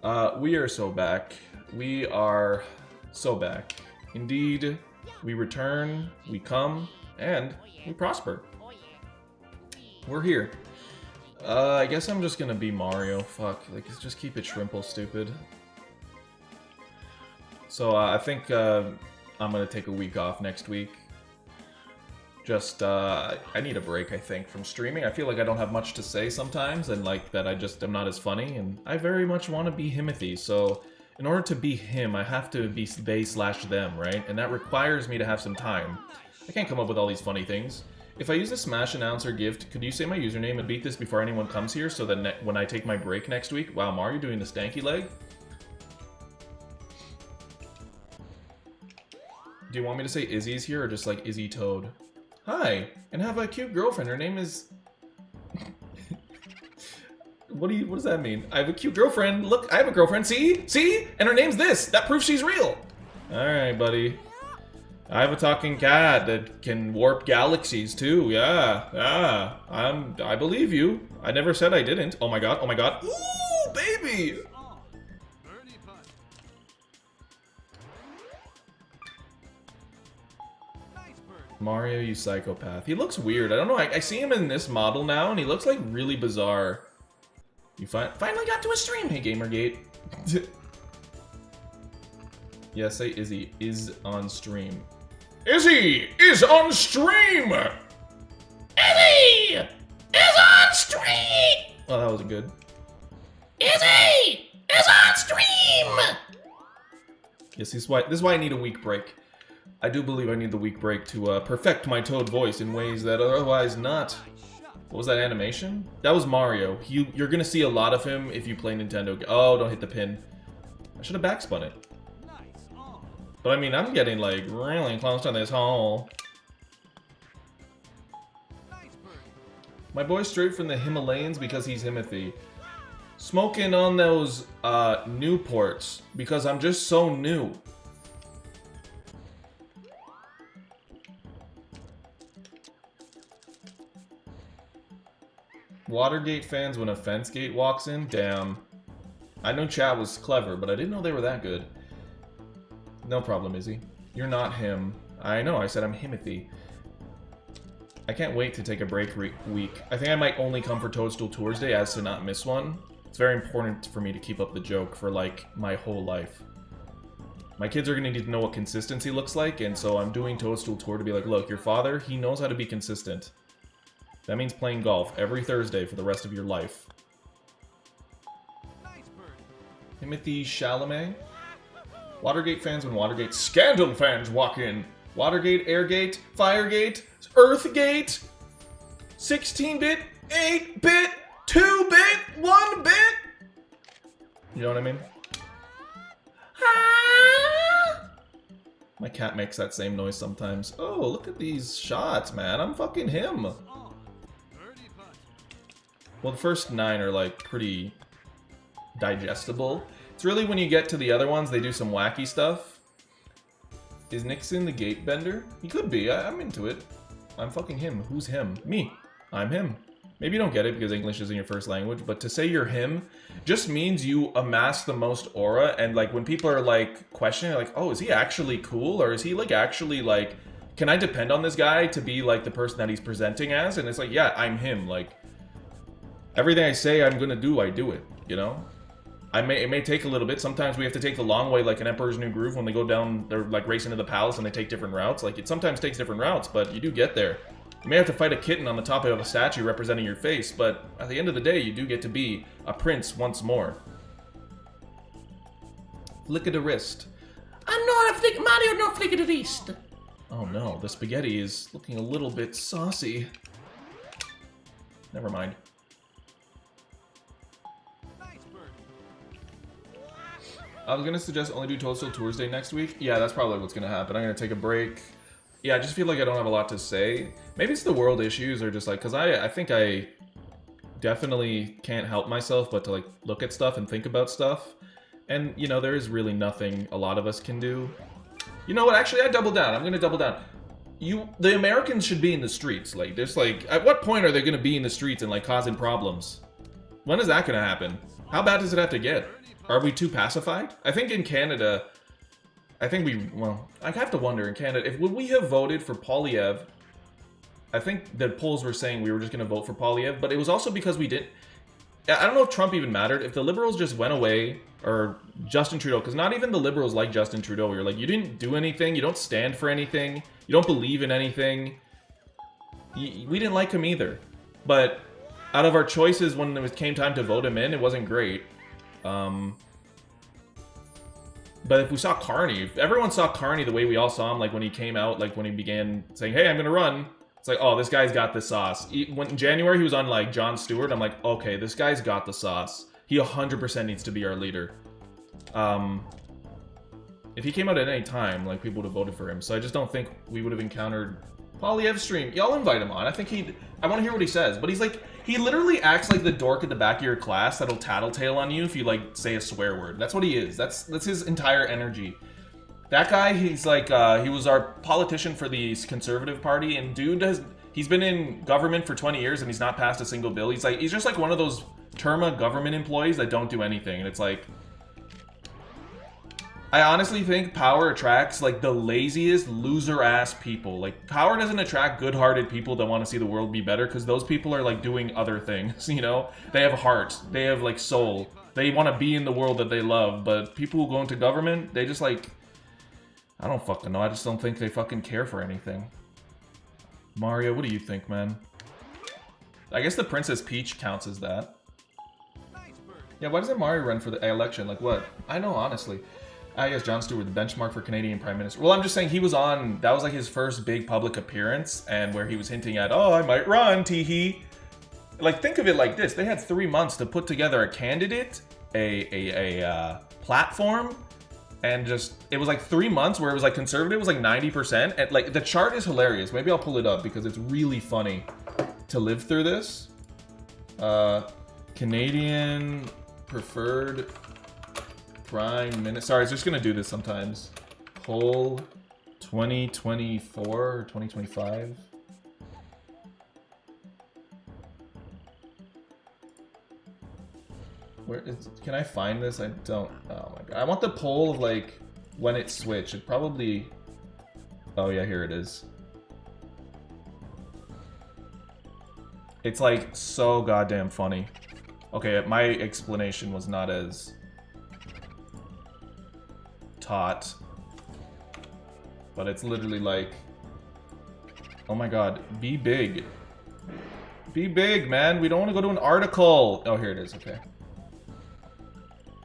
We are so back. We are so back. Indeed, we return, we come, and we prosper. We're here. I guess I'm just gonna be Mario. Fuck, like, just keep it shrimple, stupid. So, I think, I'm gonna take a week off next week. Just, I need a break, I think, from streaming. I feel like I don't have much to say sometimes, and like that I just am not as funny, and I very much want to be himothy, so in order to be him, I have to be they/them, right? And that requires me to have some time. I can't come up with all these funny things. If I use the Smash Announcer gift, could you say my username and beat this before anyone comes here, so that when I take my break next week... Wow, Mario doing the stanky leg? Do you want me to say Izzy's here, or just like Izzy Toad? Hi, and have a cute girlfriend. Her name is... What does that mean? I have a cute girlfriend. Look, I have a girlfriend. See? See? And her name's this. That proves she's real. Alright, buddy. I have a talking cat that can warp galaxies, too. Yeah. I believe you. I never said I didn't. Oh my god, oh my god. Ooh, baby! Mario, you psychopath. He looks weird. I don't know. I see him in this model now, and he looks like really bizarre. You finally got to a stream. Hey, Gamergate. Yeah, say Izzy is on stream. Izzy is on stream! Izzy is on stream! Oh, that was good. Izzy is on stream! Yes, this is why I need a week break. I do believe I need the week break to perfect my Toad voice in ways that otherwise not. What was that animation? That was Mario. You're gonna see a lot of him if you play Nintendo. Oh, don't hit the pin. I should have backspun it. But I mean, I'm getting like really close to this hole. My boy's straight from the Himalayas because he's himothy. Smoking on those Newports because I'm just so new. Watergate fans when a fence gate walks in? Damn. I know chat was clever, but I didn't know they were that good. No problem, Izzy. You're not him. I know, I said I'm himothy. I can't wait to take a break week. I think I might only come for Toadstool Toursday as to not miss one. It's very important for me to keep up the joke for, like, my whole life. My kids are gonna need to know what consistency looks like, and so I'm doing Toadstool Tour to be like, look, your father, he knows how to be consistent. That means playing golf every Thursday for the rest of your life. Himothy Chalamet? Watergate fans when Watergate scandal fans walk in. Watergate, Airgate, Firegate, Earthgate, 16-bit, 8-bit, 2-bit, 1-bit. You know what I mean? My cat makes that same noise sometimes. Oh, look at these shots, man. I'm fucking him. Well, the first 9 are, like, pretty digestible. It's really when you get to the other ones, they do some wacky stuff. Is Nixon the gate bender? He could be. I'm into it. I'm fucking him. Who's him? Me. I'm him. Maybe you don't get it because English isn't your first language, but to say you're him just means you amass the most aura, and, like, when people are, like, questioning, like, oh, is he actually cool? Or is he, like, actually, like, can I depend on this guy to be, like, the person that he's presenting as? And it's like, yeah, I'm him. Like, everything I say I'm gonna do, I do it, you know? It may take a little bit. Sometimes we have to take the long way, like in Emperor's New Groove, when they go down, they're like racing to the palace and they take different routes. Like, it sometimes takes different routes, but you do get there. You may have to fight a kitten on the top of a statue representing your face, but at the end of the day, you do get to be a prince once more. Flick of the wrist. I'm not a flick, Mario, no flick of the wrist. Oh no, the spaghetti is looking a little bit saucy. Never mind. I was gonna suggest only do Toadstool Toursday next week. Yeah, that's probably what's gonna happen. I'm gonna take a break. Yeah, I just feel like I don't have a lot to say. Maybe it's the world issues, or just like, because I think I definitely can't help myself but to like look at stuff and think about stuff. And, you know, there is really nothing a lot of us can do. You know what, actually, I double down. I'm gonna double down. The Americans should be in the streets. Like, there's like, at what point are they gonna be in the streets and like causing problems? When is that gonna happen? How bad does it have to get? Are we too pacified? I think in Canada, I have to wonder in Canada, if would we have voted for Polyev, I think the polls were saying we were just going to vote for Polyev, but it was also because we didn't, I don't know if Trump even mattered. If the Liberals just went away, or Justin Trudeau, because not even the Liberals like Justin Trudeau. You're like, you didn't do anything, you don't stand for anything, you don't believe in anything. We didn't like him either. But out of our choices, when it came time to vote him in, it wasn't great. But if we saw Carney, if everyone saw Carney the way we all saw him, like when he came out, like when he began saying, hey, I'm gonna run, it's like, oh, this guy's got the sauce. When in January he was on like Jon Stewart, I'm like, okay, this guy's got the sauce. He 100% needs to be our leader. If he came out at any time, like, people would have voted for him. So I just don't think we would have encountered Polyev's stream. Y'all invite him on. I think I want to hear what he says. But he's like, he literally acts like the dork at the back of your class that'll tattletale on you if you, like, say a swear word. That's what he is. That's his entire energy. That guy, he's like, he was our politician for the Conservative Party, and dude he's been in government for 20 years and he's not passed a single bill. He's just like one of those Terma government employees that don't do anything. And it's like, I honestly think power attracts like the laziest loser-ass people. Like, power doesn't attract good-hearted people that want to see the world be better, because those people are like doing other things, you know? They have heart, they have like soul, they want to be in the world that they love. But people who go into government, they just like, I don't fucking know, I just don't think they fucking care for anything. Mario, what do you think, man? I guess the Princess Peach counts as that. Yeah, why doesn't Mario run for the election? Like, what? I know, honestly. I guess Jon Stewart, the benchmark for Canadian Prime Minister. Well, I'm just saying he was on, that was like his first big public appearance, and where he was hinting at, oh, I might run, tee-hee. Like, think of it like this. They had 3 months to put together a candidate, a platform, and just, it was like 3 months where it was like conservative was like 90%. And like, the chart is hilarious. Maybe I'll pull it up because it's really funny to live through this. Canadian preferred Prime Minister. Sorry, it's just gonna do this sometimes. Poll 2024 or 2025. Where is? Can I find this? I don't. Oh my god! I want the poll of like when it switched. It probably. Oh yeah, here it is. It's like so goddamn funny. Okay, my explanation was not as taught, but it's literally like, oh my god, be big. Be big, man. We don't want to go to an article. Oh, here it is. Okay.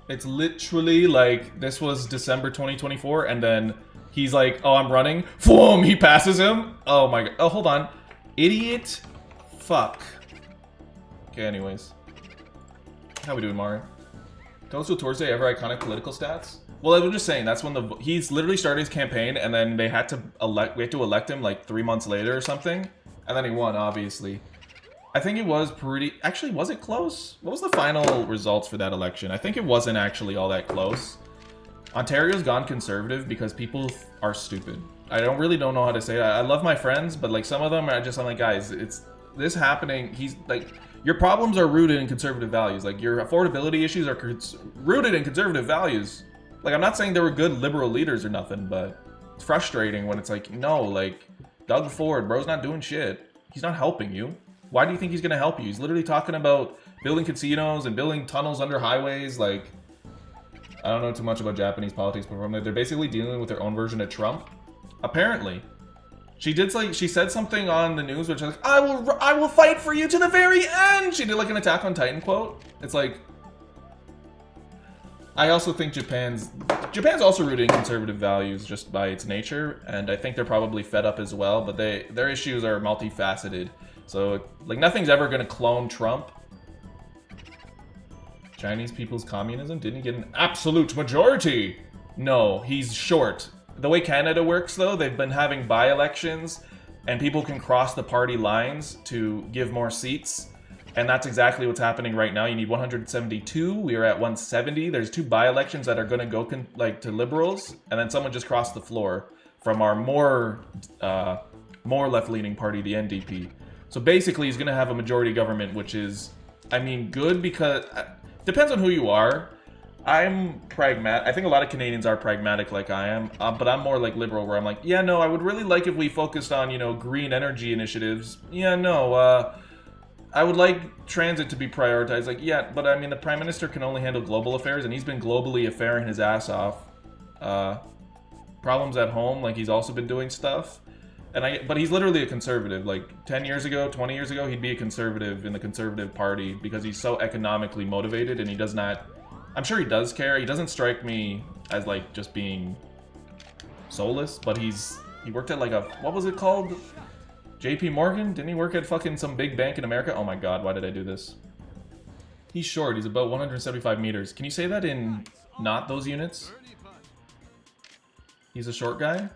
It's literally like, this was December 2024, and then he's like, oh, I'm running. Boom! He passes him. Oh my god. Oh, hold on. Idiot. Fuck. Okay, anyways. How we doing, Mario? Toadstool Toursday, ever iconic political stats? Well, I was just saying, that's when he's literally started his campaign, and then they had to elect him like 3 months later or something, and then he won, obviously. I think it was pretty, actually, was it close? What was the final results for that election? I think it wasn't actually all that close. Ontario's gone conservative because people are stupid. I don't know how to say it. I love my friends, but like some of them are just, I'm like, guys, it's this happening. He's like, your problems are rooted in conservative values. Like, your affordability issues are rooted in conservative values. Like, I'm not saying there were good liberal leaders or nothing, but it's frustrating when it's like, no, like, Doug Ford, bro's not doing shit. He's not helping you. Why do you think he's gonna help you? He's literally talking about building casinos and building tunnels under highways. Like, I don't know too much about Japanese politics, but they're basically dealing with their own version of Trump. Apparently. She said something on the news which was like, I will fight for you to the very end. She did like an Attack on Titan quote. It's like, I also think Japan's also rooted in conservative values just by its nature, and I think they're probably fed up as well, but their issues are multifaceted. So like, nothing's ever gonna clone Trump. Chinese People's Communism, didn't he get an absolute majority? No, he's short. The way Canada works, though, they've been having by-elections, and people can cross the party lines to give more seats, and that's exactly what's happening right now. You need 172. We are at 170. There's 2 by-elections that are going to go to Liberals, and then someone just crossed the floor from our more left-leaning party, the NDP. So basically, he's going to have a majority government, which is, I mean, good because depends on who you are. I'm pragmatic. I think a lot of Canadians are pragmatic like I am, but I'm more like liberal where I'm like, yeah, no, I would really like if we focused on, you know, green energy initiatives. Yeah, no, I would like transit to be prioritized. Like, yeah, but I mean, the Prime Minister can only handle global affairs, and he's been globally affairing his ass off. Problems at home, like he's also been doing stuff. But he's literally a conservative. Like 10 years ago, 20 years ago, he'd be a conservative in the Conservative Party because he's so economically motivated and he does not... I'm sure he does care. He doesn't strike me as like just being soulless, but he worked at like a... What was it called? JP Morgan? Didn't he work at fucking some big bank in America? Oh my god, why did I do this? He's short. He's about 175 meters. Can you say that in not those units? He's a short guy?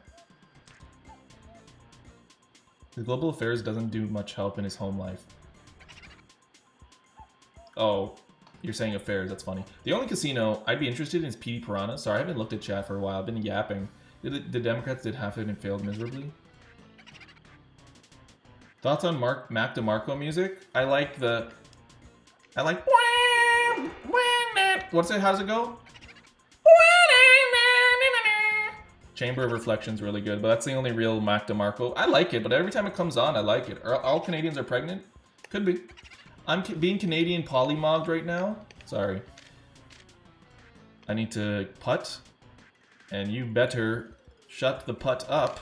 His global affairs doesn't do much help in his home life. Oh, you're saying affairs, that's funny. The only casino I'd be interested in is PD Piranha. Sorry, I haven't looked at chat for a while. I've been yapping. The Democrats did half of it and failed miserably. Thoughts on Mac DeMarco music? I like... What's it? How's it go? Chamber of Reflection's really good, but that's the only real Mac DeMarco. I like it, but every time it comes on, I like it. All Canadians are pregnant? Could be. I'm being Canadian polymogged right now. Sorry. I need to putt, and you better shut the putt up.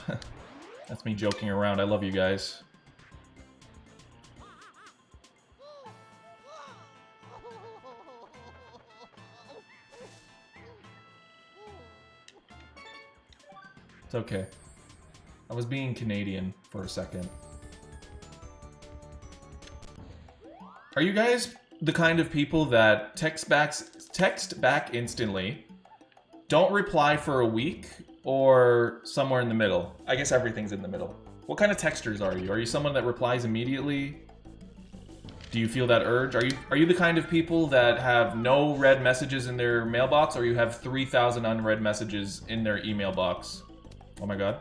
That's me joking around. I love you guys. It's okay. I was being Canadian for a second. Are you guys the kind of people that text back instantly, don't reply for a week, or somewhere in the middle? I guess everything's in the middle. What kind of texters are you? Are you someone that replies immediately? Do you feel that urge? Are you the kind of people that have no read messages in their mailbox, or you have 3,000 unread messages in their email box? Oh my god.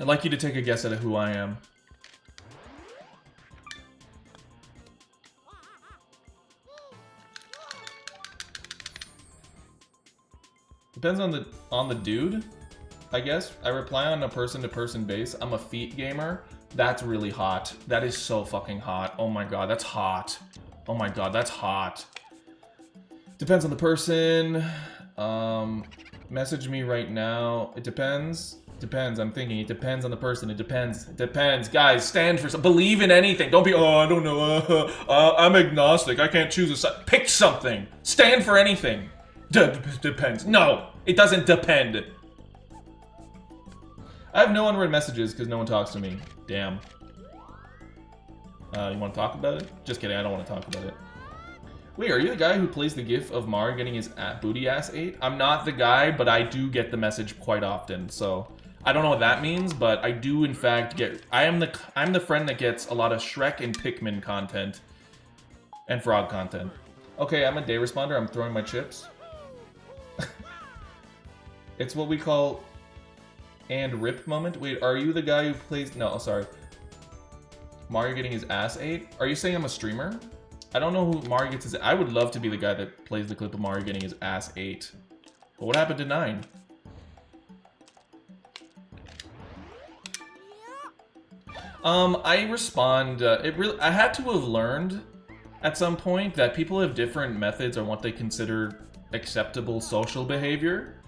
I'd like you to take a guess at who I am. Depends on the dude, I guess. I reply on a person-to-person base. I'm a feet gamer. That's really hot. That is so fucking hot. Oh my god, that's hot. Oh my god, that's hot. Depends on the person. Message me right now. It depends. Depends. I'm thinking. It depends on the person. It depends. It depends. Guys, stand for something. Believe in anything. Don't be, oh, I don't know. I'm agnostic. I can't choose a side. Pick something. Stand for anything. Depends. No, it doesn't depend. I have no unread messages because no one talks to me. Damn. You want to talk about it? Just kidding. I don't want to talk about it. Wait, are you the guy who plays the gif of Mario getting his booty ass ate? I'm not the guy, but I do get the message quite often, so I don't know what that means, but I do in fact get... I'm the friend that gets a lot of Shrek and Pikmin content and Frog content. Okay, I'm a day responder. I'm throwing my chips. It's what we call and rip moment. Wait, are you the guy who plays... No, sorry. Mario getting his ass ate? Are you saying I'm a streamer? I don't know who Mario gets his... I would love to be the guy that plays the clip of Mario getting his ass ate. But what happened to 9? I respond... I had to have learned at some point that people have different methods on what they consider acceptable social behavior.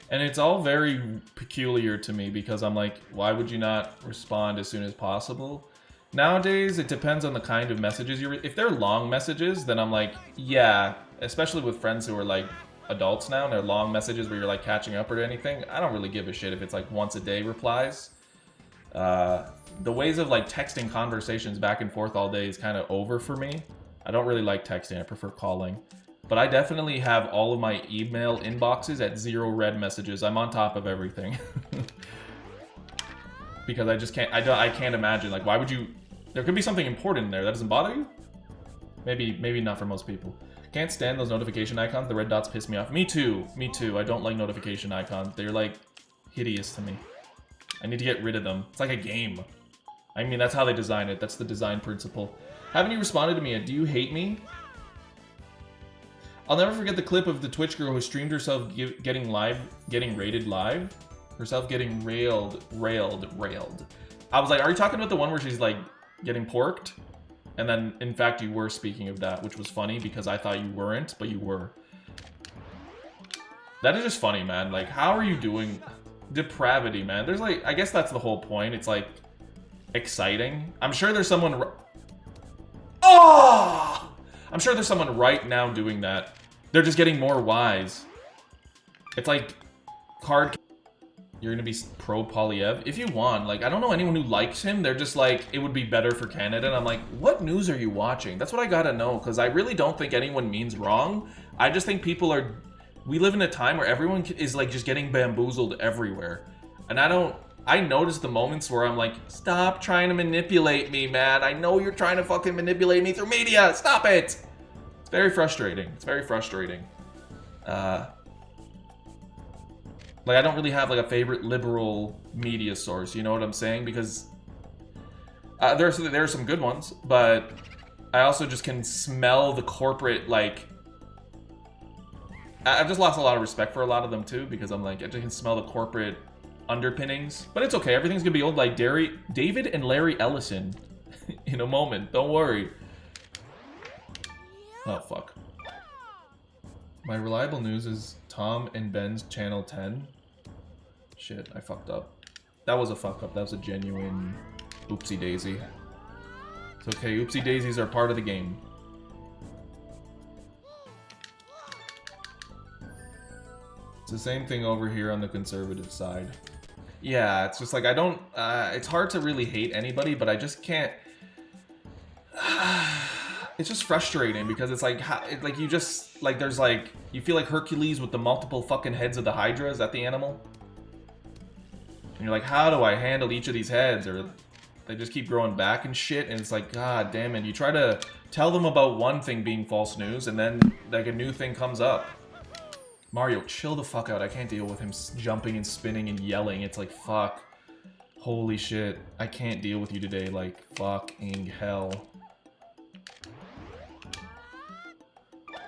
And it's all very peculiar to me because I'm like, why would you not respond as soon as possible? Nowadays, it depends on the kind of messages you're... If they're long messages, then I'm like, yeah, especially with friends who are like adults now and they're long messages where you're like catching up or anything, I don't really give a shit if it's like once a day replies. The ways of like texting conversations back and forth all day is kind of over for me. I don't really like texting, I prefer calling. But I definitely have all of my email inboxes at 0 read messages. I'm on top of everything. Because I just can't, I can't imagine, like, why would you, there could be something important in there. That doesn't bother you? Maybe not for most people. Can't stand those notification icons. The red dots piss me off. Me too. Me too. I don't like notification icons. They're, like, hideous to me. I need to get rid of them. It's like a game. I mean, that's how they design it. That's the design principle. Haven't you responded to me yet? Do you hate me? I'll never forget the clip of the Twitch girl who streamed herself getting raided live. Herself getting railed. I was like, are you talking about the one where she's like getting porked? And then, in fact, you were speaking of that, which was funny because I thought you weren't, but you were. That is just funny, man. Like, how are you doing depravity, man? There's like, I guess that's the whole point. It's like exciting. I'm sure there's someone. Oh! I'm sure there's someone right now doing that. They're just getting more wise. It's like card. You're gonna be pro Polyev if you want. Like, I don't know anyone who likes him. They're just like, it would be better for Canada. And I'm like, what news are you watching? That's what I gotta know, because I really don't think anyone means wrong. I just think people are. We live in a time where everyone is like just getting bamboozled everywhere, and I notice the moments where I'm like, stop trying to manipulate me, man. I know you're trying to fucking manipulate me through media. Stop it. It's very frustrating. It's very frustrating. Like, I don't really have, like, a favorite liberal media source, you know what I'm saying? Because there are some good ones, but I also just can smell the corporate, like... I've just lost a lot of respect for a lot of them, too, because I'm like, I just can smell the corporate underpinnings. But it's okay, everything's gonna be old like David and Larry Ellison in a moment, don't worry. Oh, fuck. My reliable news is Tom and Ben's Channel 10. Shit, I fucked up. That was a fuck up. That was a genuine oopsie daisy. It's okay, oopsie daisies are part of the game. It's the same thing over here on the conservative side. Yeah, it's just like, I don't... it's hard to really hate anybody, but I just can't... It's just frustrating because it's like, like you just... Like, there's like... You feel like Hercules with the multiple fucking heads of the Hydra. Is that the animal? And you're like, how do I handle each of these heads? Or they just keep growing back and shit. And it's like, god damn it. You try to tell them about one thing being false news, and then like a new thing comes up. Mario, chill the fuck out. I can't deal with him jumping and spinning and yelling. It's like, fuck. Holy shit. I can't deal with you today. Like, fucking hell.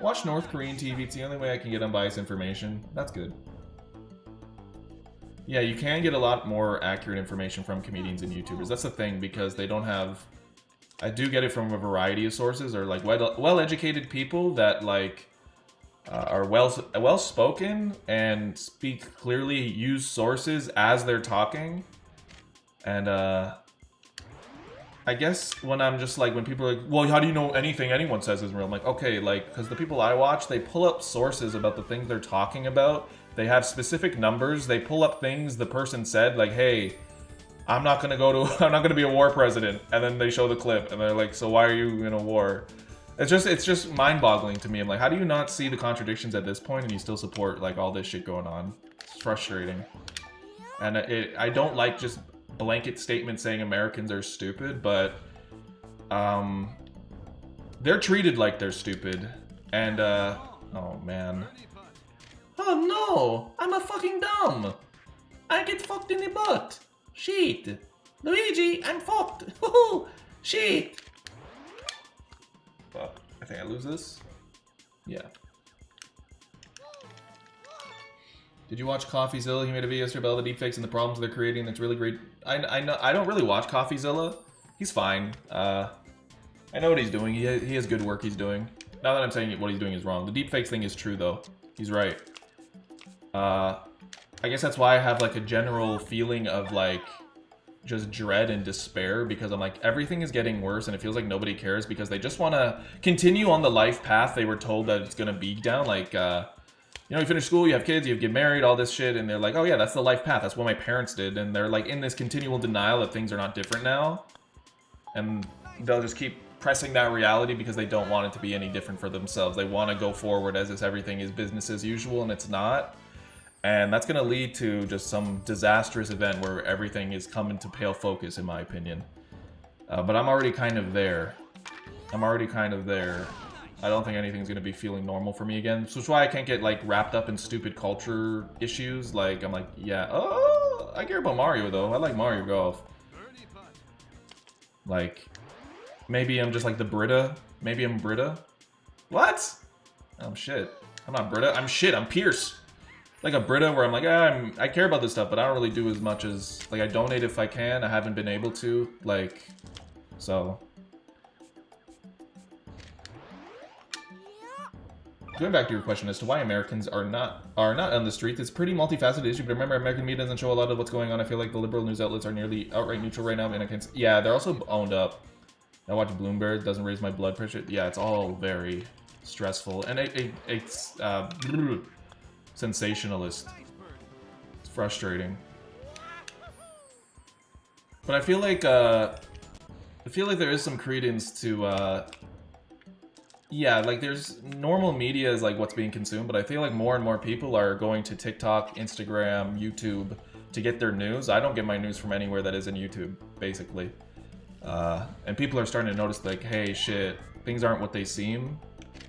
Watch North Korean TV. It's the only way I can get unbiased information. That's good. Yeah, you can get a lot more accurate information from comedians and YouTubers. That's the thing, because they don't have... I do get it from a variety of sources, or like well-educated people that like are well-spoken and speak clearly, use sources as they're talking. And I guess when I'm just like, when people are like, well, how do you know anything anyone says is real? I'm like, okay, like, because the people I watch, they pull up sources about the things they're talking about. They have specific numbers. They pull up things the person said, like, hey, I'm not gonna be a war president. And then they show the clip and they're like, so why are you in a war? It's just mind-boggling to me. I'm like, how do you not see the contradictions at this point and you still support like all this shit going on? It's frustrating. And I don't like just blanket statements saying Americans are stupid, but they're treated like they're stupid. And oh man. Oh no! I'm a fucking dumb! I get fucked in the butt! Shit! Luigi, I'm fucked! Woohoo! Shit! Fuck. I think I lose this? Yeah. Did you watch CoffeeZilla? He made a video yesterday about all the deepfakes and the problems they're creating. That's really great. I know. I don't really watch CoffeeZilla. He's fine. I know what he's doing. He has good work he's doing. Not that I'm saying what he's doing is wrong. The deepfakes thing is true, though. He's right. I guess that's why I have like a general feeling of like just dread and despair, because I'm like, everything is getting worse and it feels like nobody cares because they just want to continue on the life path they were told that it's going to be down. Like, you know, you finish school, you have kids, you get married, all this shit, and they're like, oh yeah, that's the life path. That's what my parents did. And they're like in this continual denial that things are not different now. And they'll just keep pressing that reality because they don't want it to be any different for themselves. They want to go forward as if everything is business as usual, and it's not. And that's going to lead to just some disastrous event where everything is coming to pale focus, in my opinion. But I'm already kind of there. I'm already kind of there. I don't think anything's going to be feeling normal for me again. So that's why I can't get, like, wrapped up in stupid culture issues. Like, I'm like, yeah, oh, I care about Mario, though. I like Mario Golf. Like, maybe I'm just like the Brita. Maybe I'm Brita. What? Oh shit. I'm not Brita. I'm shit. I'm Pierce. Like a Brita where I'm like, I care about this stuff, but I don't really do as much as, like, I donate if I can. I haven't been able to, like, so. Going back to your question as to why Americans are not on the streets, it's a pretty multifaceted issue, but remember, American media doesn't show a lot of what's going on. I feel like the liberal news outlets are nearly outright neutral right now, and I can, yeah, they're also owned up. I watch Bloomberg, doesn't raise my blood pressure. Yeah, it's all very stressful, and it's sensationalist. It's frustrating. But I feel like there is some credence to yeah, like there's normal media is like what's being consumed, but I feel like more and more people are going to TikTok, Instagram, YouTube to get their news. I don't get my news from anywhere that isn't YouTube, basically. And people are starting to notice like, hey, shit, things aren't what they seem.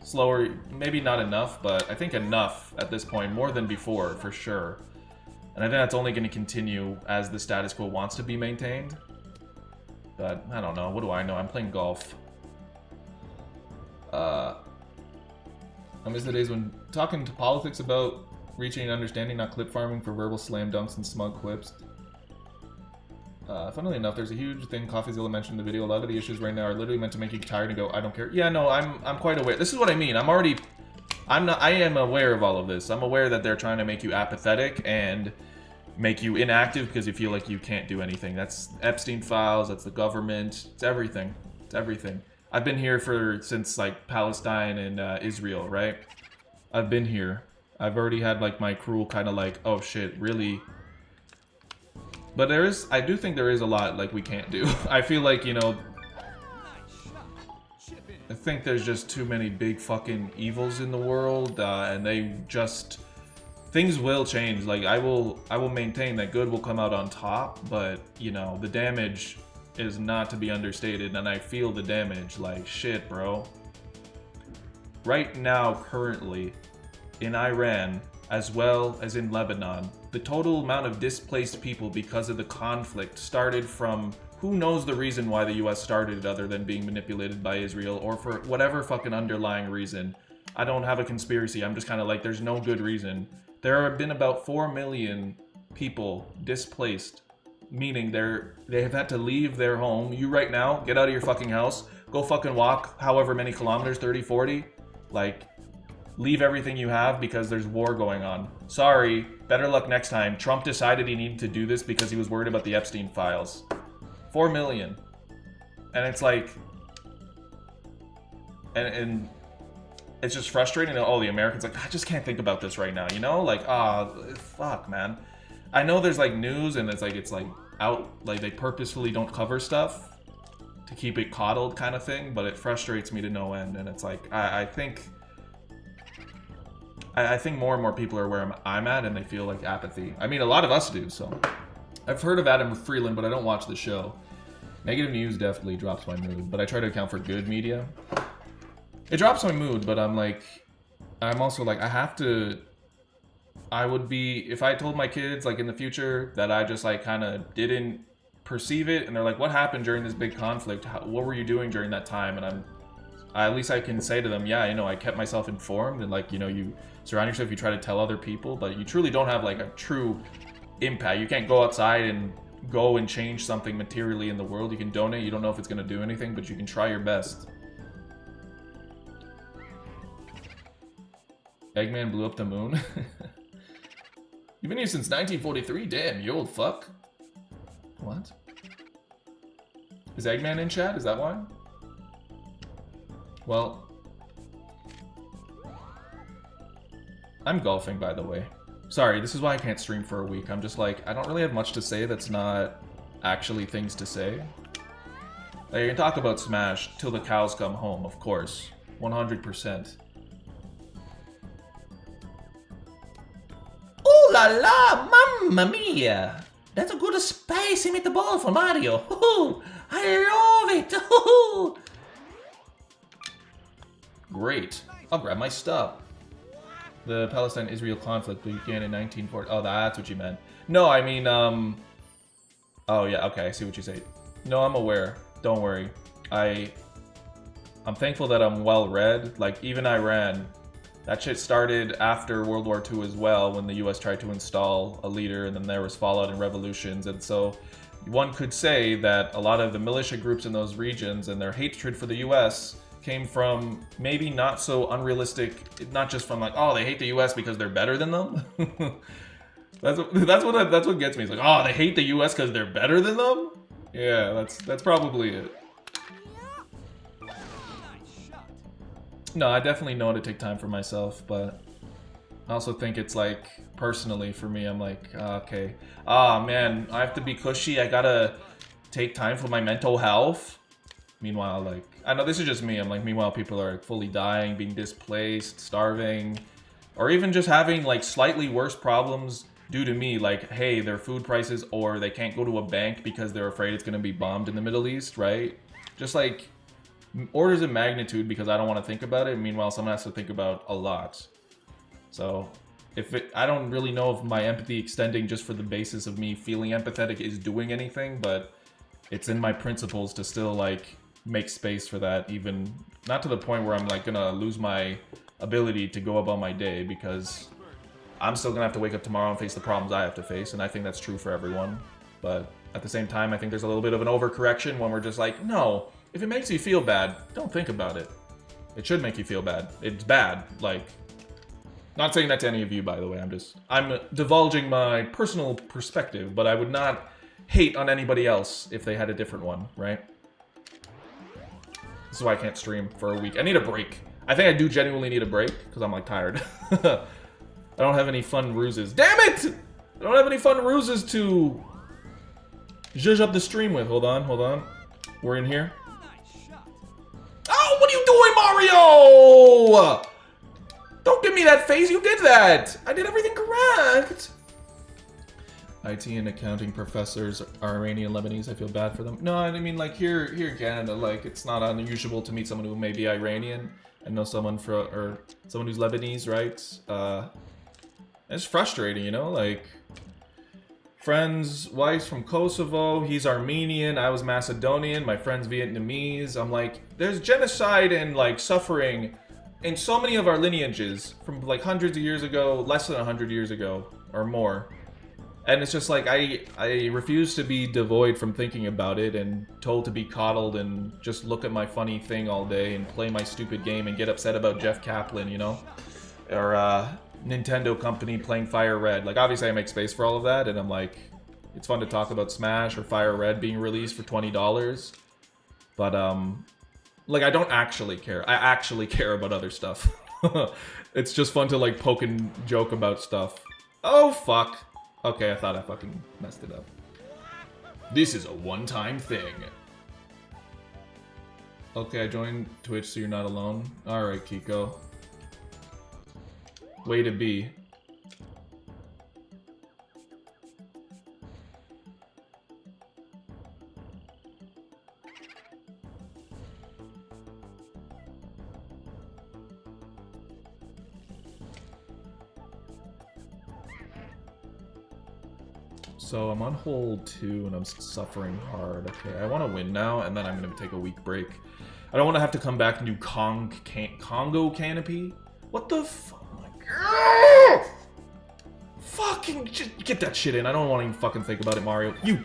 Slower, maybe not enough, but I think enough at this point, more than before, for sure. And I think that's only going to continue as the status quo wants to be maintained. But, I don't know, what do I know? I'm playing golf. I miss the days when talking to politics about reaching an understanding, not clip farming for verbal slam dunks and smug quips. Funnily enough, there's a huge thing CoffeeZilla mentioned in the video. A lot of the issues right now are literally meant to make you tired and go, I don't care. Yeah, no, I'm quite aware. This is what I mean. I am aware of all of this. I'm aware that they're trying to make you apathetic and make you inactive because you feel like you can't do anything. That's Epstein files, that's the government, it's everything. It's everything. I've been here since like Palestine and Israel, right? I've been here. I've already had like my cruel kind of like, oh shit, really? But I do think there is a lot like we can't do. I feel like, you know, I think there's just too many big fucking evils in the world, and things will change. Like I will maintain that good will come out on top, but you know, the damage is not to be understated, and I feel the damage like shit, bro. Right now, currently, in Iran, as well as in Lebanon, the total amount of displaced people because of the conflict started from who knows the reason why the US started it other than being manipulated by Israel or for whatever fucking underlying reason. I don't have a conspiracy. I'm just kind of like, there's no good reason. There have been about 4 million people displaced, meaning they have had to leave their home. You right now, get out of your fucking house, go fucking walk however many kilometers, 30, 40, like, leave everything you have because there's war going on. Sorry, better luck next time. Trump decided he needed to do this because he was worried about the Epstein files. 4 million. And it's like, and it's just frustrating that all the Americans like, I just can't think about this right now, you know? Like, fuck, man. I know there's like news and it's like out, like they purposefully don't cover stuff to keep it coddled kind of thing, but it frustrates me to no end. And it's like, I think more and more people are where I'm at and they feel like apathy. I mean, a lot of us do, so. I've heard of Adam Freeland, but I don't watch the show. Negative news definitely drops my mood, but I try to account for good media. It drops my mood, but I'm also like, I would be, if I told my kids, like, in the future, that I just, like, kind of didn't perceive it, and they're like, what happened during this big conflict? What were you doing during that time? And at least I can say to them, yeah, you know, I kept myself informed, and, like, you know, you surround yourself, you try to tell other people, but you truly don't have, like, a true impact. You can't go outside and go and change something materially in the world. You can donate, you don't know if it's going to do anything, but you can try your best. Eggman blew up the moon. You've been here since 1943? Damn, you old fuck. What? Is Eggman in chat? Is that why? Well, I'm golfing, by the way. Sorry, this is why I can't stream for a week. I'm just like, I don't really have much to say that's not actually things to say. Like, you can talk about Smash till the cows come home, of course. 100%. Ooh la la, mamma mia! That's a good spicy meatball for Mario. Ooh, I love it. Ooh. Great. I'll grab my stuff. The Palestine-Israel conflict began in 1940. Oh, that's what you meant. No, I mean, oh yeah, okay, I see what you say. No, I'm aware. Don't worry. I'm thankful that I'm well-read. Like, even Iran, That shit started after World War II as well, when the US tried to install a leader, and then there was fallout and revolutions. And so one could say that a lot of the militia groups in those regions and their hatred for the US came from maybe not so unrealistic, not just from like, oh, they hate the US because they're better than them. That's what gets me. It's like, oh, they hate the US because they're better than them? Yeah, that's probably it. No, I definitely know how to take time for myself, but I also think it's like, personally for me, I'm like, okay. Man, I have to be cushy, I gotta take time for my mental health. Meanwhile, like, I know this is just me, I'm like, meanwhile people are fully dying, being displaced, starving, or even just having like slightly worse problems due to me, like, hey, their food prices, or they can't go to a bank because they're afraid it's gonna be bombed in the Middle East, right? Just like orders of magnitude because I don't want to think about it. Meanwhile, someone has to think about a lot. So I don't really know if my empathy extending just for the basis of me feeling empathetic is doing anything, but it's in my principles to still like make space for that, even not to the point where I'm like gonna lose my ability to go about my day, because I'm still gonna have to wake up tomorrow and face the problems I have to face, and I think that's true for everyone. But at the same time, I think there's a little bit of an overcorrection when we're just like, no, if it makes you feel bad, don't think about it. It should make you feel bad. It's bad. Like, not saying that to any of you, by the way. I'm divulging my personal perspective, but I would not hate on anybody else if they had a different one, right? This is why I can't stream for a week. I need a break. I think I do genuinely need a break, because I'm like tired. I don't have any fun ruses. Damn it! I don't have any fun ruses to zhuzh up the stream with. Hold on. We're in here. Oh, what are you doing, Mario? Don't give me that face, you did that! I did everything correct! IT and accounting professors are Iranian Lebanese, I feel bad for them. No, I mean, like, here in Canada, like, it's not unusual to meet someone who may be Iranian and know someone someone who's Lebanese, right? It's frustrating, you know, like, friend's wife's from Kosovo, he's Armenian, I was Macedonian, my friend's Vietnamese. I'm like, there's genocide and like suffering in so many of our lineages from like hundreds of years ago, less than 100 years ago or more. And it's just like, I refuse to be devoid from thinking about it and told to be coddled and just look at my funny thing all day and play my stupid game and get upset about Jeff Kaplan, you know? Or Nintendo company playing Fire Red. Like, obviously I make space for all of that, and I'm like, it's fun to talk about Smash or Fire Red being released for $20. But, like, I don't actually care. I actually care about other stuff. It's just fun to, like, poke and joke about stuff. Oh, fuck. Okay, I thought I fucking messed it up. This is a one-time thing. Okay, I joined Twitch so you're not alone. Alright, Kiko. Way to be. So I'm on hold 2 and I'm suffering hard. Okay, I want to win now, and then I'm going to take a week break. I don't want to have to come back and do Congo Canopy. What the fuck? Fucking get that shit in. I don't want to even fucking think about it, Mario. You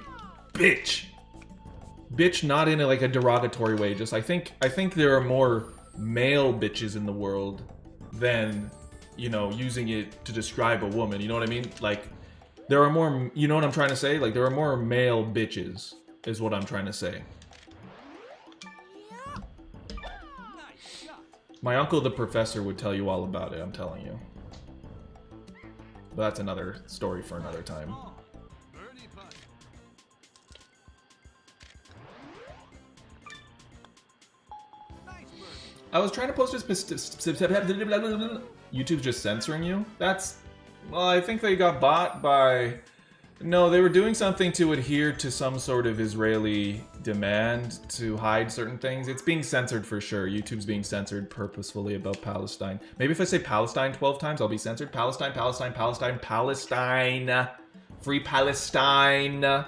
bitch. Bitch, not in like a derogatory way. Just I think there are more male bitches in the world than, you know, using it to describe a woman. You know what I mean? Like, there are more, you know what I'm trying to say? Like, there are more male bitches, is what I'm trying to say. My uncle, the professor, would tell you all about it, I'm telling you. But that's another story for another time. I was trying to post this... YouTube's just censoring you? That's... Well, I think they got bought by... No, they were doing something to adhere to some sort of Israeli demand to hide certain things. It's being censored for sure. YouTube's being censored purposefully about Palestine. Maybe if I say Palestine 12 times, I'll be censored. Palestine, Palestine, Palestine, Palestine. Free Palestine.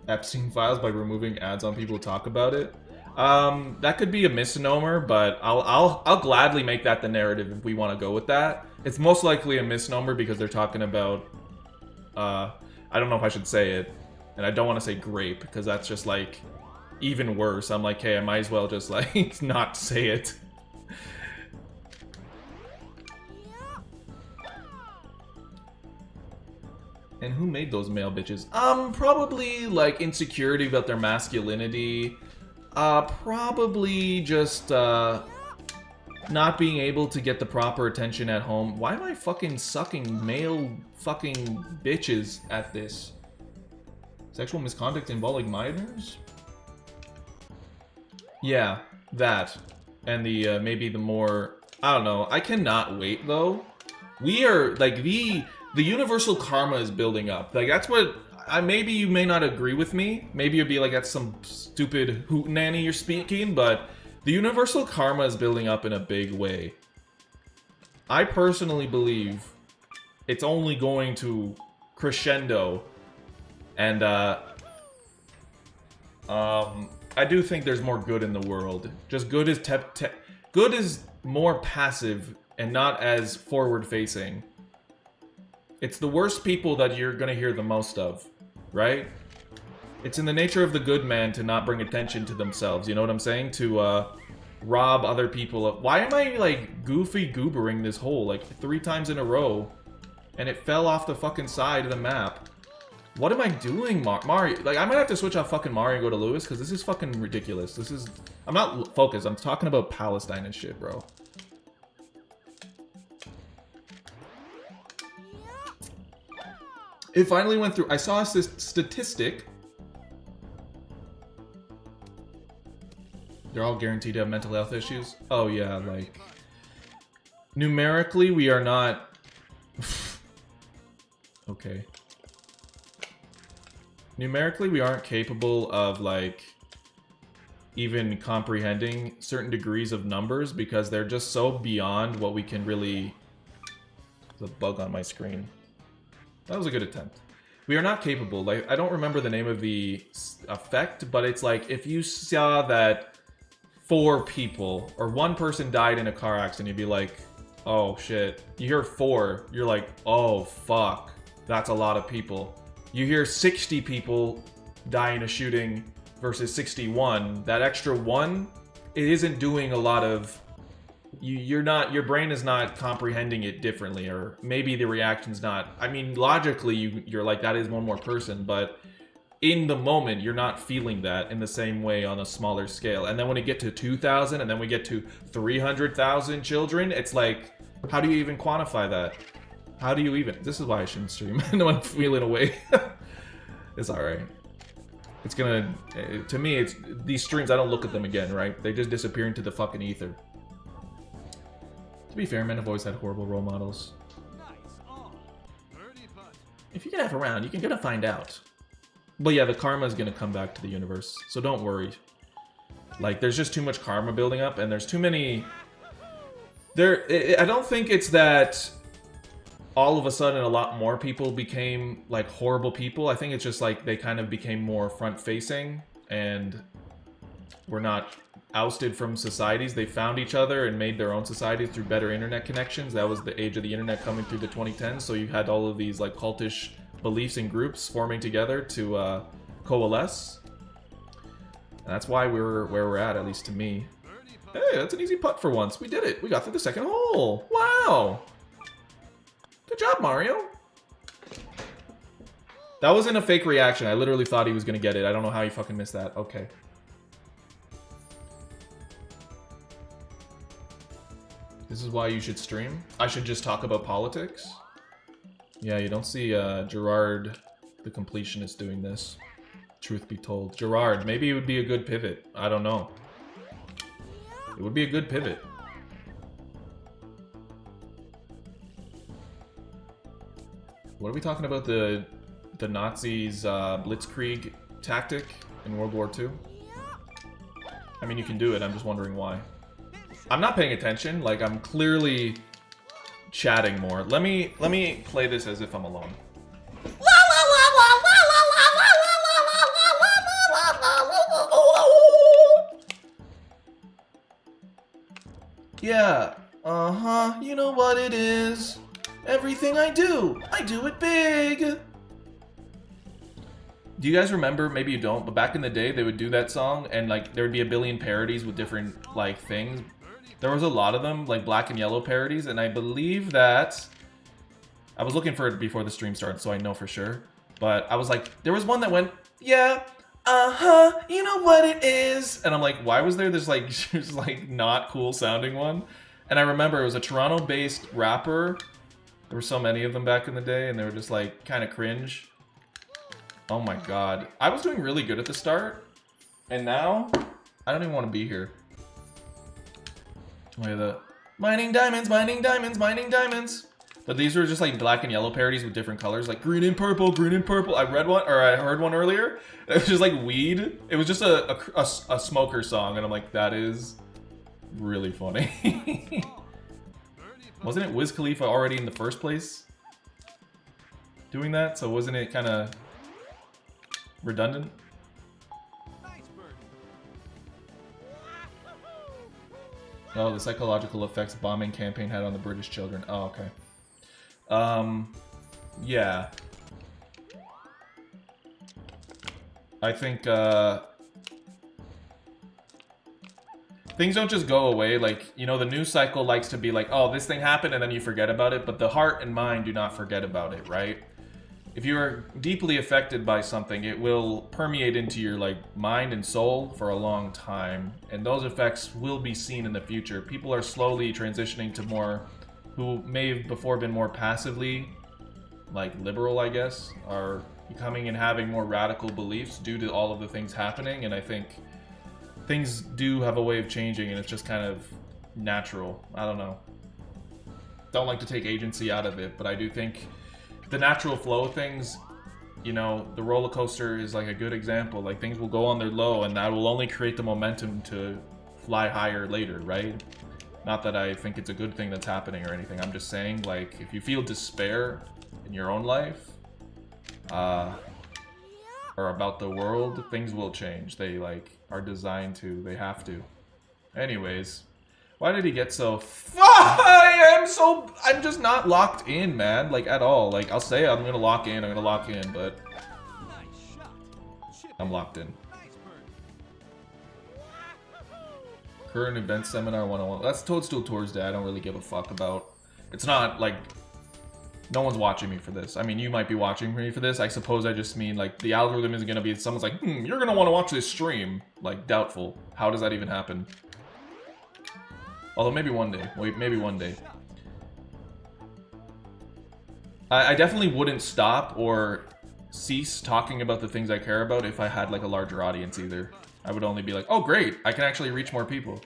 Epstein files by removing ads on people who talk about it. That could be a misnomer, but I'll gladly make that the narrative if we want to go with that. It's most likely a misnomer because they're talking about, I don't know if I should say it, and I don't want to say grape because that's just like even worse. I'm like, hey, I might as well just like not say it. And who made those male bitches? Probably like insecurity about their masculinity. Probably just, not being able to get the proper attention at home. Why am I fucking sucking male fucking bitches at this? Sexual misconduct involving minors? Yeah, that. And the, maybe the more... I don't know. I cannot wait, though. We are, like, the universal karma is building up. Like, that's what... maybe you may not agree with me. Maybe you'd be like, that's some stupid hootenanny you're speaking, but the universal karma is building up in a big way. I personally believe it's only going to crescendo, and I do think there's more good in the world. Just good is good is more passive and not as forward-facing. It's the worst people that you're gonna hear the most of, right? It's in the nature of the good man to not bring attention to themselves, you know what I'm saying? To, rob other people of... Why am I, like, goofy goobering this hole, like, 3 times in a row? And it fell off the fucking side of the map. What am I doing, Mario? Like, I might have to switch off fucking Mario and go to Lewis, because this is fucking ridiculous. This is... I'm not focused. I'm talking about Palestine and shit, bro. It finally went through. I saw a statistic. They're all guaranteed to have mental health issues. Oh, yeah, like... Numerically, we are not... Okay. Numerically, we aren't capable of, like, even comprehending certain degrees of numbers because they're just so beyond what we can really... There's a bug on my screen. That was a good attempt. We are not capable. Like, I don't remember the name of the effect, but it's like, if you saw that 4 people, or 1 person died in a car accident, you'd be like, oh shit. You hear 4, you're like, oh fuck. That's a lot of people. You hear 60 people die in a shooting versus 61. That extra 1, it isn't doing a lot of... You're not... Your brain is not comprehending it differently, or maybe the reaction's not... I mean, logically, you're like, that is 1 more person, but in the moment, you're not feeling that in the same way on a smaller scale. And then when it get to 2,000, and then we get to 300,000 children, it's like, how do you even quantify that? How do you even... This is why I shouldn't stream. No, I'm feeling away. It's alright. It's gonna... To me, it's... These streams, I don't look at them again, right? They just disappear into the fucking ether. To be fair, men have always had horrible role models. If you get F around, you can gonna find out. But yeah, the karma is gonna come back to the universe, so don't worry. Like, there's just too much karma building up, and there's too many... I don't think it's that all of a sudden a lot more people became, like, horrible people. I think it's just, like, they kind of became more front-facing, and were not ousted from societies. They found each other and made their own societies through better internet connections. That was the age of the internet coming through the 2010s, so you had all of these, like, cultish beliefs and groups forming together to coalesce. And that's why we're where we're at least to me. Hey, that's an easy putt for once. We did it. We got through the second hole. Wow. Good job, Mario. That wasn't a fake reaction. I literally thought he was going to get it. I don't know how he fucking missed that. Okay. This is why you should stream. I should just talk about politics. Yeah, you don't see Gerard, the completionist, doing this. Truth be told. Gerard, maybe it would be a good pivot. I don't know. It would be a good pivot. What are we talking about? The Nazis' blitzkrieg tactic in World War II? I mean, you can do it. I'm just wondering why. I'm not paying attention. Like, I'm clearly chatting more. Let me play this as if I'm alone. Yeah, you know what it is. Everything I do it big. Do you guys remember, maybe you don't, but back in the day they would do that song and like there would be a billion parodies with different like things. There was a lot of them, like black and yellow parodies, and I believe that I was looking for it before the stream started, so I know for sure. But I was like, there was one that went, yeah, you know what it is. And I'm like, why was there this like, just like not cool sounding one? And I remember it was a Toronto-based rapper. There were so many of them back in the day, and they were just like kind of cringe. Oh my god. I was doing really good at the start, and now I don't even want to be here. Wait, the mining diamonds, mining diamonds, mining diamonds. But these were just like black and yellow parodies with different colors, like green and purple, green and purple. I read one, or I heard one earlier. It was just like weed. It was just a smoker song, and I'm like, that is really funny. Wasn't it Wiz Khalifa already in the first place doing that? So wasn't it kind of redundant? Oh, the psychological effects bombing campaign had on the British children. Oh, okay. Yeah. I think, things don't just go away. Like, you know, the news cycle likes to be like, oh, this thing happened, and then you forget about it. But the heart and mind do not forget about it, right? If you are deeply affected by something, it will permeate into your like mind and soul for a long time, and those effects will be seen in the future. People are slowly transitioning to more, who may have before been more passively, like liberal, I guess, are becoming and having more radical beliefs due to all of the things happening. And I think things do have a way of changing, and it's just kind of natural. I don't know. Don't like to take agency out of it, but I do think the natural flow of things, you know, the roller coaster is like a good example. Like, things will go on their low, and that will only create the momentum to fly higher later, right? Not that I think it's a good thing that's happening or anything. I'm just saying, like, if you feel despair in your own life, or about the world, things will change. They, like, are designed to. They have to. Anyways. Why did he get so... I'm just not locked in, man. Like, at all. Like, I'll say I'm gonna lock in, but... I'm locked in. Current event seminar 101. That's Toadstool Toursday. I don't really give a fuck about... It's not, like... No one's watching me for this. I mean, you might be watching me for this. I suppose I just mean, like, the algorithm is gonna be... Someone's like, you're gonna want to watch this stream. Like, doubtful. How does that even happen? Although maybe one day. Wait, maybe one day. I definitely wouldn't stop or cease talking about the things I care about if I had like a larger audience either. I would only be like, oh great, I can actually reach more people.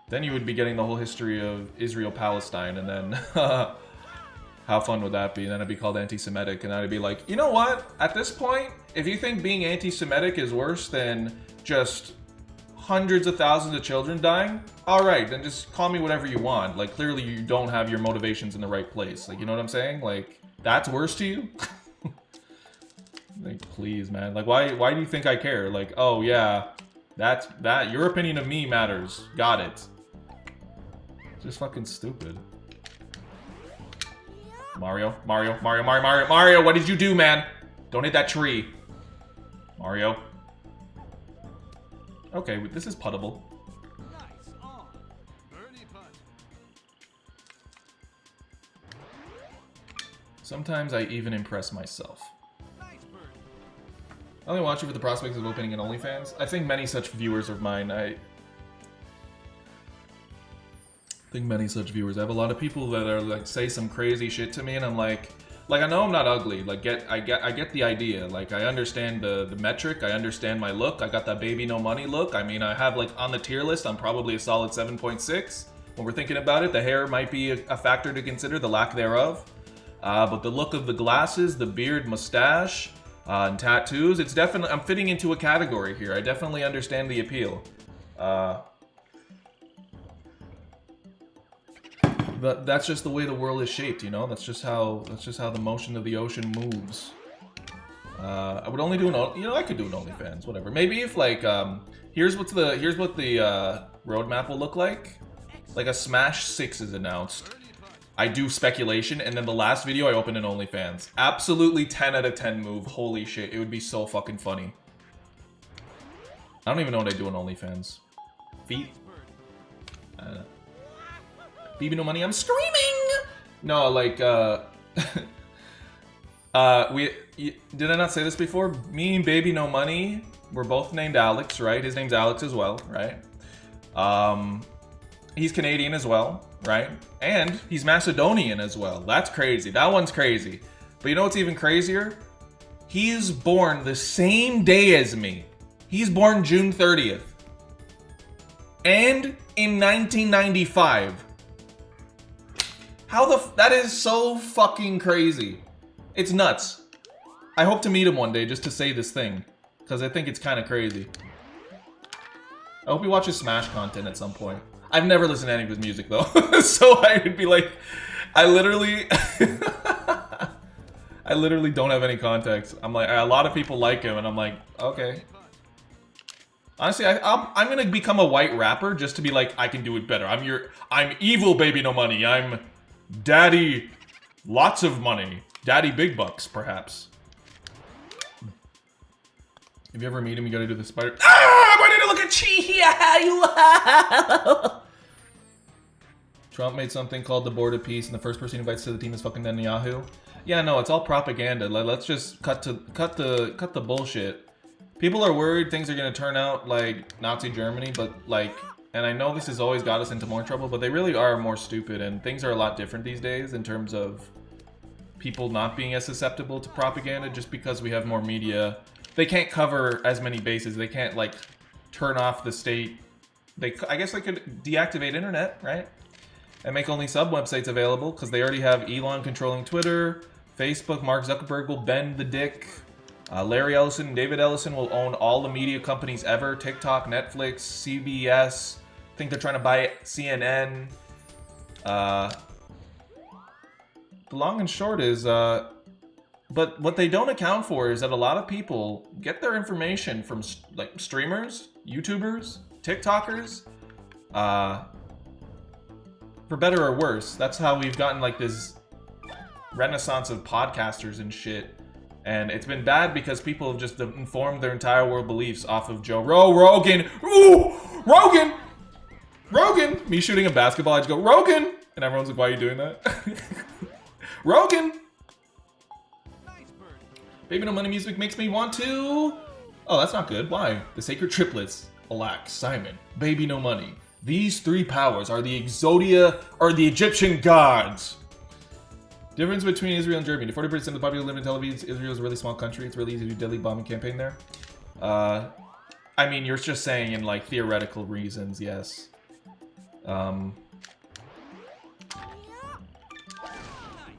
Then you would be getting the whole history of Israel-Palestine, and then how fun would that be? And then it'd be called anti-Semitic, and I'd be like, you know what? At this point, if you think being anti-Semitic is worse than just hundreds of thousands of children dying, alright, then just call me whatever you want. Like, clearly you don't have your motivations in the right place. Like, you know what I'm saying? Like, that's worse to you? Like, please, man. Like, why do you think I care? Like, oh yeah, that your opinion of me matters. Got it. Just fucking stupid. Mario, what did you do, man? Don't hit that tree. Mario. Okay, this is puttable. Sometimes I even impress myself. I only watch it for the prospects of opening an OnlyFans. I think many such viewers of mine, I have a lot of people that are like say some crazy shit to me, and I'm like I know I'm not ugly. Like, I get the idea. Like, I understand the metric. I understand my look. I got that baby no money look. I mean, I have, like, on the tier list, I'm probably a solid 7.6. When we're thinking about it, the hair might be a factor to consider, the lack thereof. But the look of the glasses, the beard, mustache, and tattoos, it's definitely, I'm fitting into a category here. I definitely understand the appeal. But that's just the way the world is shaped, you know. That's just how the motion of the ocean moves. I would only do an, you know, I could do an OnlyFans, whatever. Maybe if like here's what the roadmap will look like. Like a Smash 6 is announced. I do speculation, and then the last video I open an OnlyFans. Absolutely 10 out of 10 move. Holy shit, it would be so fucking funny. I don't even know what I do on OnlyFans. Feet? I don't know. Baby no money, I'm screaming! No, like, did I not say this before? Me and Baby No Money, we're both named Alex, right? His name's Alex as well, right? He's Canadian as well, right? And he's Macedonian as well. That's crazy. That one's crazy. But you know what's even crazier? He's born the same day as me. He's born June 30th. And in 1995. That is so fucking crazy. It's nuts. I hope to meet him one day just to say this thing. Because I think it's kind of crazy. I hope he watches Smash content at some point. I've never listened to any of his music though. So I would be like, I literally don't have any context. I'm like, a lot of people like him and I'm like, okay. Honestly, I'm gonna become a white rapper just to be like, I can do it better. I'm evil, Baby No Money. I'm Daddy lots of money. Daddy big bucks, perhaps. If you ever meet him, you gotta do the spider. Ah! Why did I look at Chi? Trump made something called the Board of Peace, and the first person he invites to the team is fucking Netanyahu. Yeah, no, it's all propaganda. Let's just cut the bullshit. People are worried things are gonna turn out like Nazi Germany, but like, and I know this has always got us into more trouble, but they really are more stupid, and things are a lot different these days in terms of people not being as susceptible to propaganda just because we have more media. They can't cover as many bases. They can't like turn off the state. I guess they could deactivate internet, right? And make only sub websites available because they already have Elon controlling Twitter, Facebook. Mark Zuckerberg will bend the dick. Larry Ellison and David Ellison will own all the media companies ever. TikTok, Netflix, CBS. I think they're trying to buy CNN. The long and short is, but what they don't account for is that a lot of people get their information from like streamers, YouTubers, TikTokers, for better or worse. That's how we've gotten like this renaissance of podcasters and shit. And it's been bad because people have just informed their entire world beliefs off of Joe Rogan. Ooh, Rogan! Rogan! Me shooting a basketball, I just go, Rogan! And everyone's like, why are you doing that? Rogan! Baby No Money music makes me want to... Oh, that's not good. Why? The Sacred Triplets. Relax, Simon. Baby No Money. These three powers are the Exodia or the Egyptian gods. Difference between Israel and Germany. 40% of the population live in Tel Aviv. Israel is a really small country. It's really easy to do deadly bombing campaign there. I mean, you're just saying in like theoretical reasons, yes.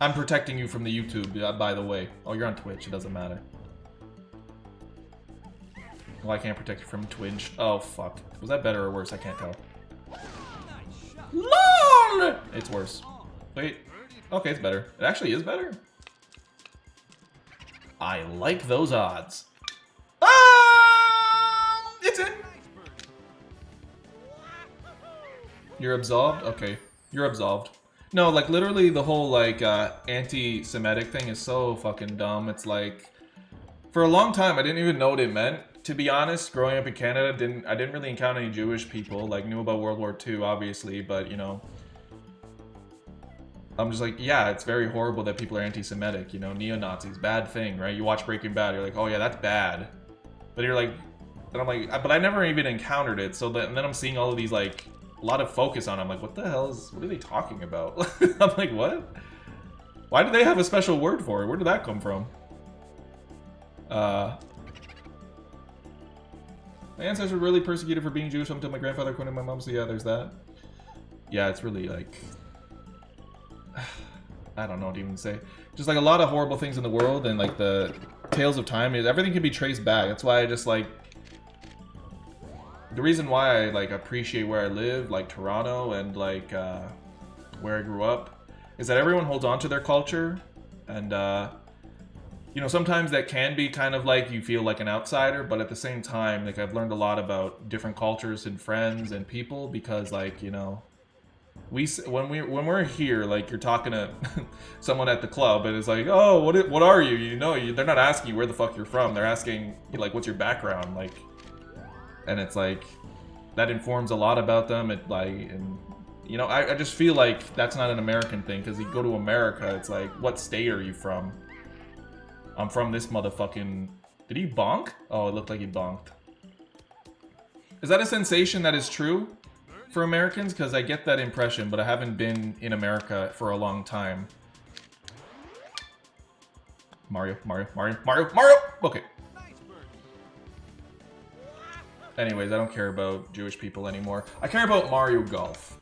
I'm protecting you from the YouTube, by the way. Oh, you're on Twitch. It doesn't matter. Well, I can't protect you from Twitch. Oh, fuck. Was that better or worse? I can't tell. LOL! It's worse. Wait. Okay, it's better. It actually is better. I like those odds. It's in. You're absolved? Okay. You're absolved. No, like, literally the whole, like, anti-Semitic thing is so fucking dumb. It's like, for a long time, I didn't even know what it meant. To be honest, growing up in Canada, I didn't really encounter any Jewish people. Like, knew about World War II, obviously, but, you know, I'm just like, yeah, it's very horrible that people are anti-Semitic, you know, neo-Nazis, bad thing, right? You watch Breaking Bad, you're like, oh yeah, that's bad. But you're like, and I'm like, but I never even encountered it. So and then I'm seeing all of these, like, a lot of focus on it. I'm like, what the hell what are they talking about? I'm like, what? Why do they have a special word for it? Where did that come from? My ancestors were really persecuted for being Jewish until my grandfather quit my mom, so yeah, there's that. Yeah, it's really like... I don't know what to even say. Just like a lot of horrible things in the world and like the tales of time, everything can be traced back. That's why I just like... The reason why I like appreciate where I live, like Toronto and like where I grew up, is that everyone holds on to their culture and you know, sometimes that can be kind of like you feel like an outsider, but at the same time, like I've learned a lot about different cultures and friends and people because, like, you know, when we're here, like you're talking to someone at the club and it's like, oh, what are you? You know, they're not asking you where the fuck you're from. They're asking like, what's your background, like, and it's like that informs a lot about them. It like, and you know, I just feel like that's not an American thing because you go to America, it's like, what state are you from? I'm from this motherfucking... Did he bonk? Oh, it looked like he bonked. Is that a sensation that is true for Americans? Because I get that impression, but I haven't been in America for a long time. Mario. Okay. Anyways, I don't care about Jewish people anymore. I care about Mario Golf.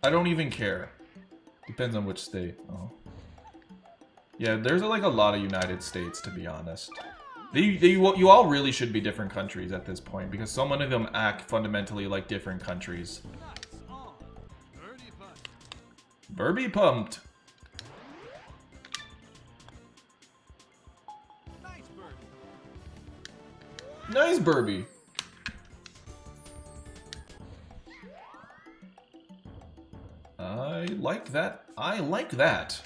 I don't even care. Depends on which state. Oh. Yeah, there's like a lot of United States, to be honest. You all really should be different countries at this point, because so many of them act fundamentally like different countries. Burby pumped. Nice Burby. I like that. I like that.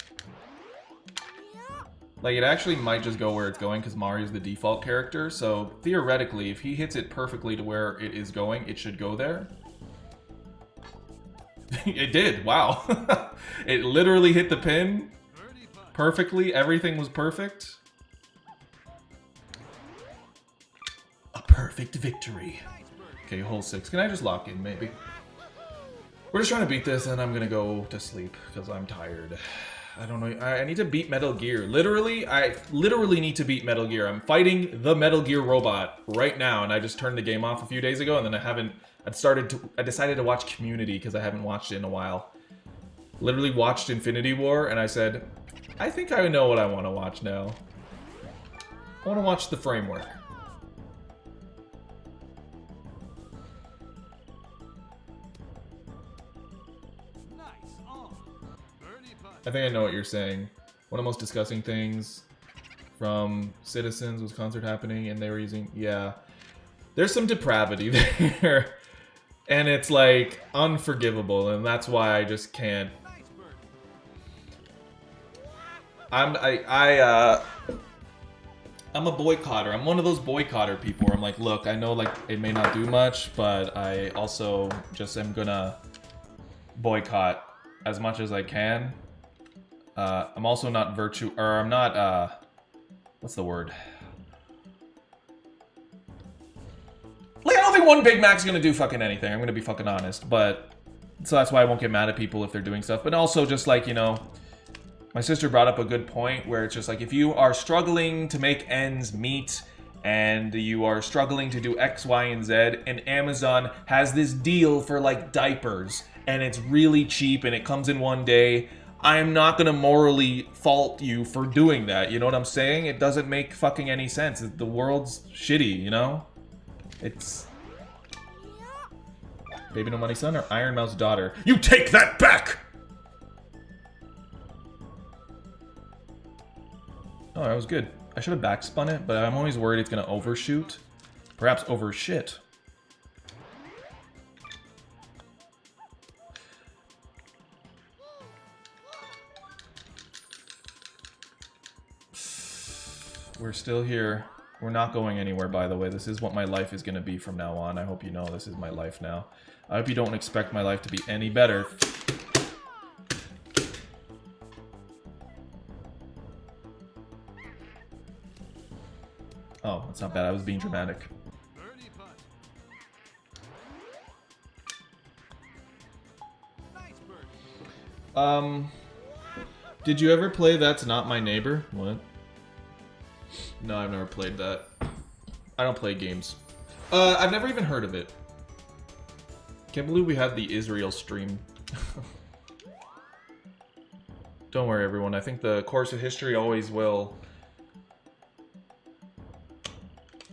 Like, it actually might just go where it's going because Mario's the default character, so theoretically, if he hits it perfectly to where it is going, it should go there. It did, wow. It literally hit the pin perfectly, everything was perfect. A perfect victory. Okay, hole 6. Can I just lock in, maybe? We're just trying to beat this, and I'm gonna go to sleep because I'm tired. I don't know. I need to beat Metal Gear. I literally need to beat Metal Gear. I'm fighting the Metal Gear robot right now, and I just turned the game off a few days ago, and then I decided to watch Community because I haven't watched it in a while. Literally watched Infinity War, and I said, I think I know what I want to watch now. I want to watch The Framework. I think I know what you're saying. One of the most disgusting things from Citizens was concert happening and they were using... Yeah. There's some depravity there. And it's like unforgivable, and that's why I just can't... I'm a boycotter. I'm one of those boycotter people where I'm like, look, I know like it may not do much, but I also just am gonna boycott as much as I can. I'm also not I'm not, what's the word? Like, I don't think one Big Mac's gonna do fucking anything, I'm gonna be fucking honest, but, so that's why I won't get mad at people if they're doing stuff, but also just like, you know, my sister brought up a good point where it's just like, if you are struggling to make ends meet, and you are struggling to do X, Y, and Z, and Amazon has this deal for like diapers, and it's really cheap, and it comes in one day, I'm not gonna morally fault you for doing that, you know what I'm saying? It doesn't make fucking any sense. The world's shitty, you know? It's... Baby No Money Son or Iron Mouse Daughter? You take that back! Oh, that was good. I should have backspun it, but I'm always worried it's gonna overshoot. Perhaps overshit. We're still here. We're not going anywhere, by the way. This is what my life is going to be from now on. I hope you know this is my life now. I hope you don't expect my life to be any better. Oh, that's not bad. I was being dramatic. Did you ever play That's Not My Neighbor? What? No, I've never played that. I don't play games. I've never even heard of it. Can't believe we had the Israel stream. Don't worry, everyone. I think the course of history always will.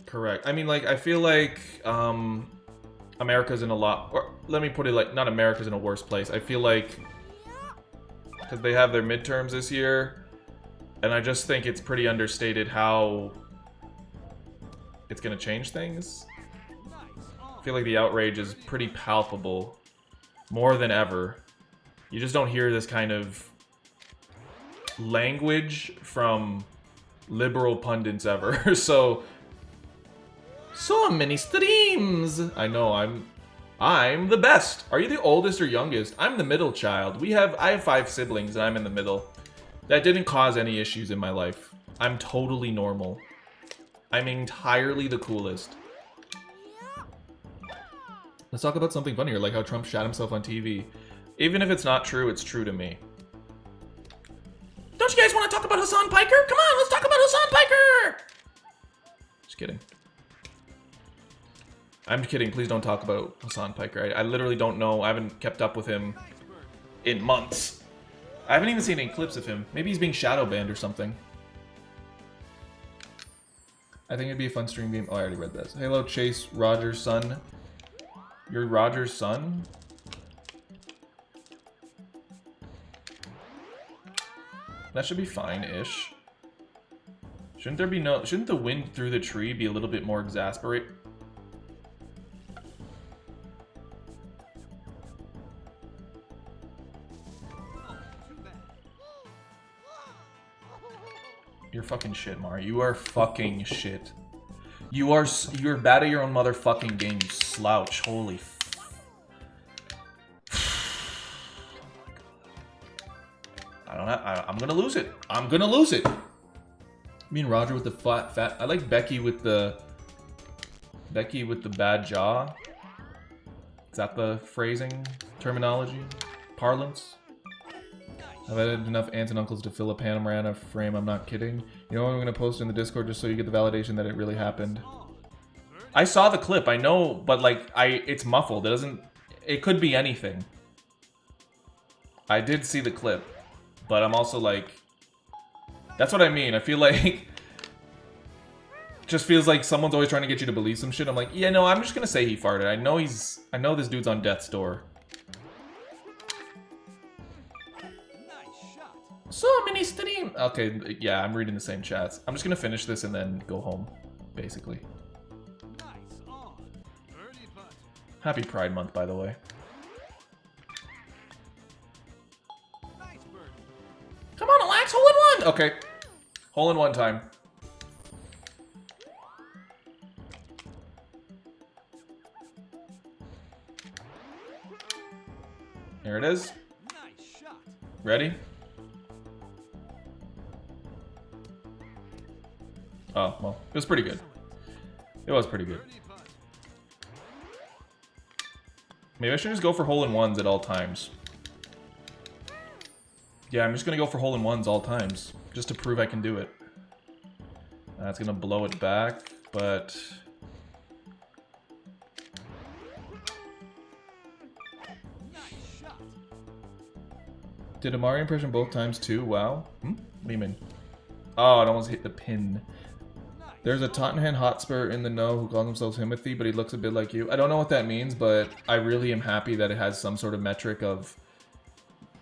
Correct. I mean, like, I feel like America's in a lot... Or, let me put it like, not America's in a worse place. I feel like... Because they have their midterms this year... And I just think it's pretty understated how it's gonna change things. I feel like the outrage is pretty palpable. More than ever. You just don't hear this kind of language from liberal pundits ever. So many streams. I know I'm the best. Are you the oldest or youngest? I'm the middle child. I have 5 siblings and I'm in the middle. That didn't cause any issues in my life. I'm totally normal. I'm entirely the coolest. Let's talk about something funnier, like how Trump shat himself on TV. Even if it's not true, it's true to me. Don't you guys want to talk about Hassan Piker? Come on, let's talk about Hassan Piker! Just kidding. I'm kidding, please don't talk about Hassan Piker. I literally don't know. I haven't kept up with him in months. I haven't even seen any clips of him. Maybe he's being shadow banned or something. I think it'd be a fun stream game. Oh, I already read this. Halo Chase Rogers' son. You're Roger's son? That should be fine-ish. Shouldn't the wind through the tree be a little bit more exasperate? You're fucking shit, Mar. You are fucking shit. You're bad at your own motherfucking game, you slouch. Holy I'm gonna lose it. I'm gonna lose it. Me and Roger with the fat. I like Becky with the bad jaw. Is that the phrasing, terminology, parlance? I've added enough aunts and uncles to fill a panorama frame. I'm not kidding. You know what I'm gonna post in the Discord just so you get the validation that it really happened. I saw the clip. I know, but like it's muffled. It could be anything. I did see the clip. But I'm also like, that's what I mean. I feel like, just feels like someone's always trying to get you to believe some shit. I'm like, yeah, no, I'm just gonna say he farted. I know this dude's on death's door. So many stream. Okay, yeah, I'm reading the same chats. I'm just gonna finish this and then go home, basically. Happy Pride Month, by the way. Come on, Relax, hole in one! Okay. Hole in one time. Here it is. Ready? Oh, well, it was pretty good. It was pretty good. Maybe I should just go for hole in ones at all times. Yeah, I'm just gonna go for hole in ones all times, just to prove I can do it. That's gonna blow it back, but... Did a Mario impression both times too? Wow. What do you mean? Oh, it almost hit the pin. There's a Tottenham Hotspur in the know who calls themselves Himothy, but he looks a bit like you. I don't know what that means, but I really am happy that it has some sort of metric of...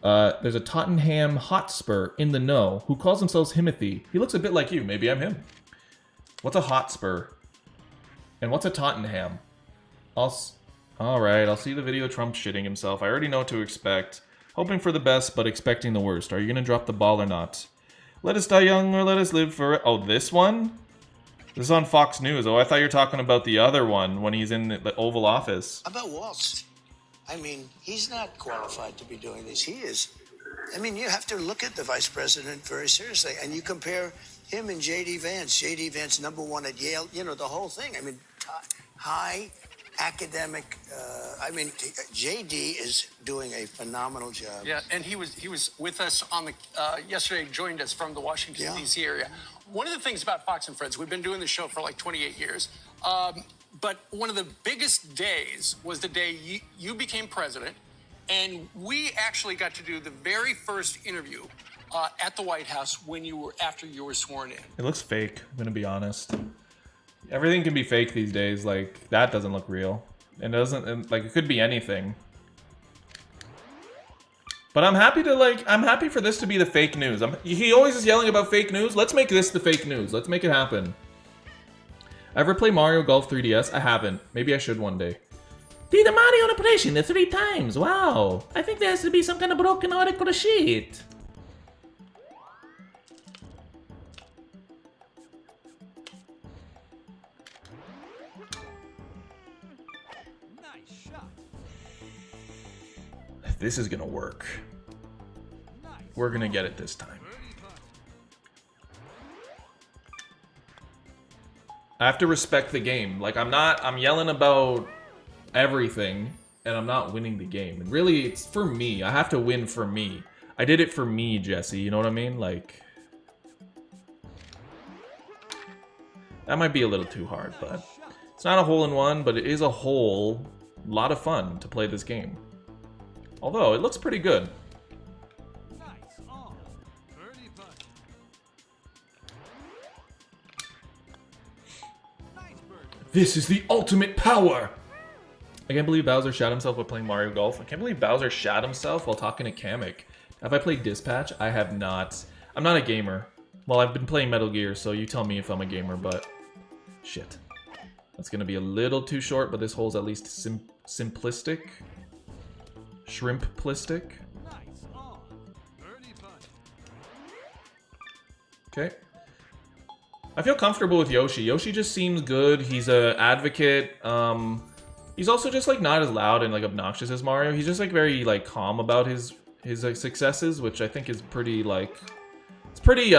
there's a Tottenham Hotspur in the know who calls themselves Himothy. He looks a bit like you. Maybe I'm him. What's a Hotspur? And what's a Tottenham? Alright, I'll see the video of Trump shitting himself. I already know what to expect. Hoping for the best, but expecting the worst. Are you gonna drop the ball or not? Let us die young or let us live for... Oh, this one? This is on Fox News. Oh, I thought you were talking about the other one when he's in the Oval Office. How about Waltz? I mean, he's not qualified to be doing this. He is. I mean, you have to look at the vice president very seriously. And you compare him and J.D. Vance. J.D. Vance, #1 at Yale. You know, the whole thing. I mean, high academic. I mean, J.D. is doing a phenomenal job. Yeah, and he was with us on the yesterday. Joined us from the Washington D.C. area. One of the things about Fox and Friends, we've been doing the show for like 28 years. But one of the biggest days was the day you became president, and we actually got to do the very first interview at the White House after you were sworn in. It looks fake, I'm gonna be honest. Everything can be fake these days. Like, that doesn't look real. It doesn't, like, it could be anything. But I'm happy to, like, I'm happy for this to be the fake news. He always is yelling about fake news. Let's make this the fake news. Let's make it happen. Ever play Mario Golf 3DS? I haven't. Maybe I should one day. Did the Mario operation 3 times. Wow. I think there has to be some kind of broken oracle shit. This is gonna work. We're gonna get it this time. I have to respect the game. Like, I'm yelling about everything, and I'm not winning the game. And really, it's for me. I have to win for me. I did it for me, Jesse. You know what I mean? Like, that might be a little too hard, but it's not a hole-in-one, but it is a whole lot of fun to play this game. Although, it looks pretty good. This is the ultimate power! I can't believe Bowser shot himself while playing Mario Golf. I can't believe Bowser shot himself while talking to Kamek. Have I played Dispatch? I have not. I'm not a gamer. Well, I've been playing Metal Gear, so you tell me if I'm a gamer, but... Shit. That's gonna be a little too short, but this hole's at least simplistic. Shrimp-plistic. Okay. I feel comfortable with Yoshi. Yoshi just seems good. He's an advocate. He's also just like not as loud and like obnoxious as Mario. He's just like very like calm about his like, successes, which I think is pretty like it's pretty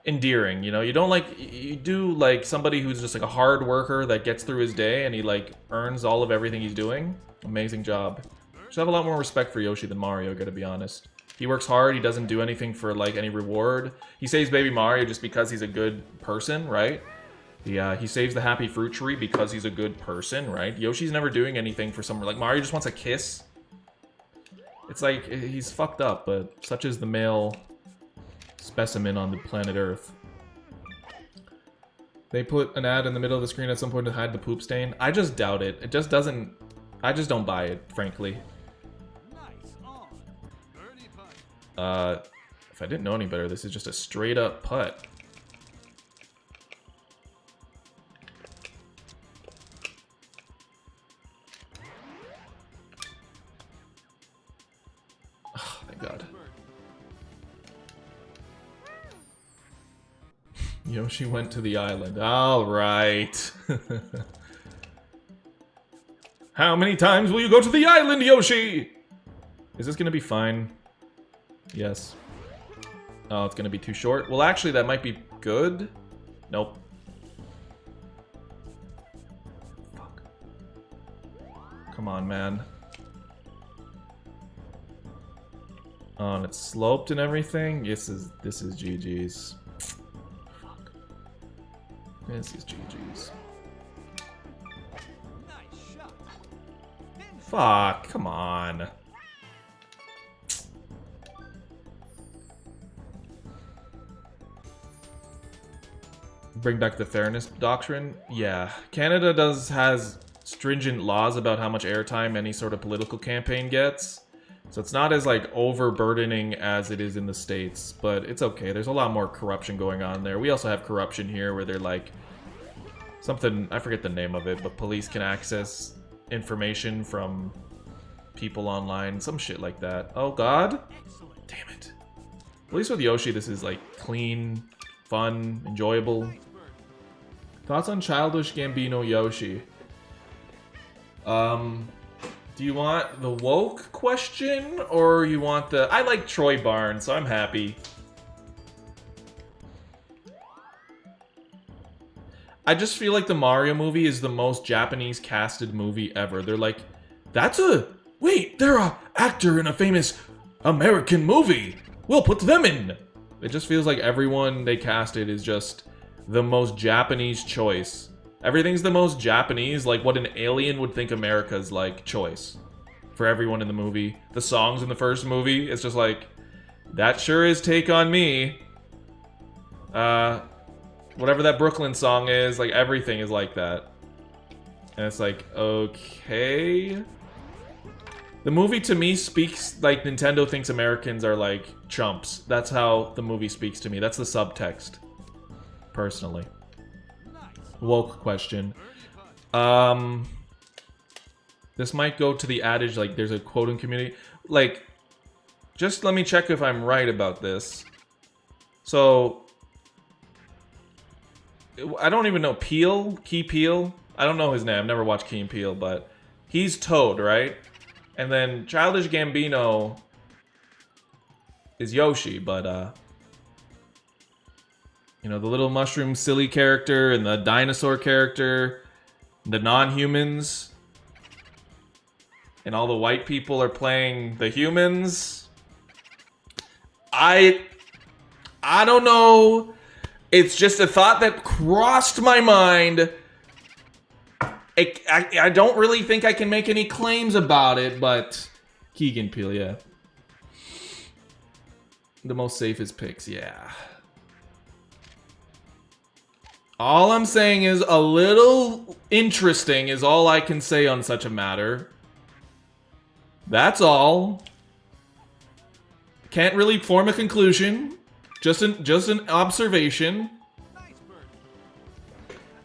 endearing. You know, you don't like you do like somebody who's just like a hard worker that gets through his day and he like earns all of everything he's doing. Amazing job. Should have a lot more respect for Yoshi than Mario, gotta be honest. He works hard, he doesn't do anything for, like, any reward. He saves Baby Mario just because he's a good person, right? He saves the Happy Fruit Tree because he's a good person, right? Yoshi's never doing anything for someone. Like, Mario just wants a kiss. It's like, he's fucked up, but such is the male specimen on the planet Earth. They put an ad in the middle of the screen at some point to hide the poop stain. I just doubt it. It just doesn't... I just don't buy it, frankly. If I didn't know any better, this is just a straight up putt. Oh, thank God. Yoshi went to the island. All right. How many times will you go to the island, Yoshi? Is this gonna be fine? Yes. Oh, it's gonna be too short. Well, actually, that might be good. Nope. Fuck. Come on, man. Oh, and it's sloped and everything. This is GG's. Fuck. This is GG's. Fuck, come on. Bring back the fairness doctrine? Yeah. Canada has stringent laws about how much airtime any sort of political campaign gets. So it's not as, like, overburdening as it is in the States. But it's okay. There's a lot more corruption going on there. We also have corruption here where they're, like... Something... I forget the name of it, but police can access information from people online. Some shit like that. Oh, God? Damn it. At least with Yoshi, this is, like, clean, fun, enjoyable. Thoughts on childish Gambino Yoshi? Do you want the woke question, or you want the... I like Troy Barnes, so I'm happy. I just feel like the Mario movie is the most Japanese casted movie ever. They're like, that's a... Wait, they're a actor in a famous American movie. We'll put them in. It just feels like everyone they casted is just the most Japanese choice. Everything's the most Japanese, like what an alien would think America's like choice for everyone in the movie. The songs in the first movie, it's just like, that sure is Take on Me. Whatever that Brooklyn song is, like everything is like that. And it's like, okay. The movie to me speaks like Nintendo thinks Americans are like chumps. That's how the movie speaks to me. That's the subtext. Personally. Woke question. This might go to the adage, like, there's a quoting community. Like, just let me check if I'm right about this. So, I don't even know. Peele? Key Peele? I don't know his name. I've never watched Key and Peele, but he's Toad, right? And then Childish Gambino is Yoshi, but, you know, the little mushroom silly character and the dinosaur character, the non-humans, and all the white people are playing the humans. I don't know. It's just a thought that crossed my mind. I don't really think I can make any claims about it, but Keegan Peele, yeah. The most safest picks, yeah. All I'm saying is a little interesting is all I can say on such a matter. That's all. Can't really form a conclusion. Just an observation.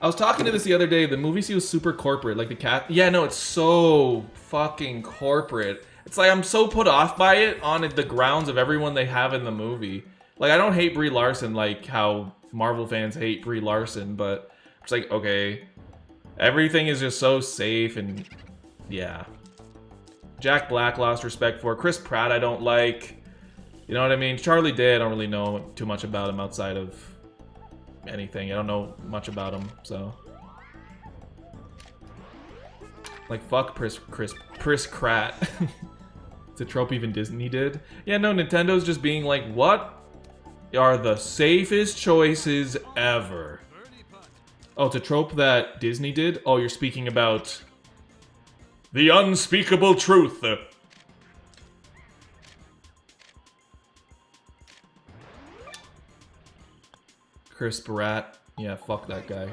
I was talking to this the other day. The movie feels super corporate, like the cat. Yeah, no, it's so fucking corporate. It's like I'm so put off by it on the grounds of everyone they have in the movie. Like, I don't hate Brie Larson like how Marvel fans hate Brie Larson, but it's like, okay, everything is just so safe and yeah. Jack Black lost respect for. Chris Pratt I don't like. You know what I mean? Charlie Day I don't really know too much about him outside of anything. I don't know much about him, so. Like, fuck Chris Pratt. It's a trope even Disney did. Yeah, no, Nintendo's just being like, what are the safest choices ever? Oh, it's a trope that Disney did? Oh, you're speaking about the unspeakable truth. Chris Pratt. Yeah, fuck that guy.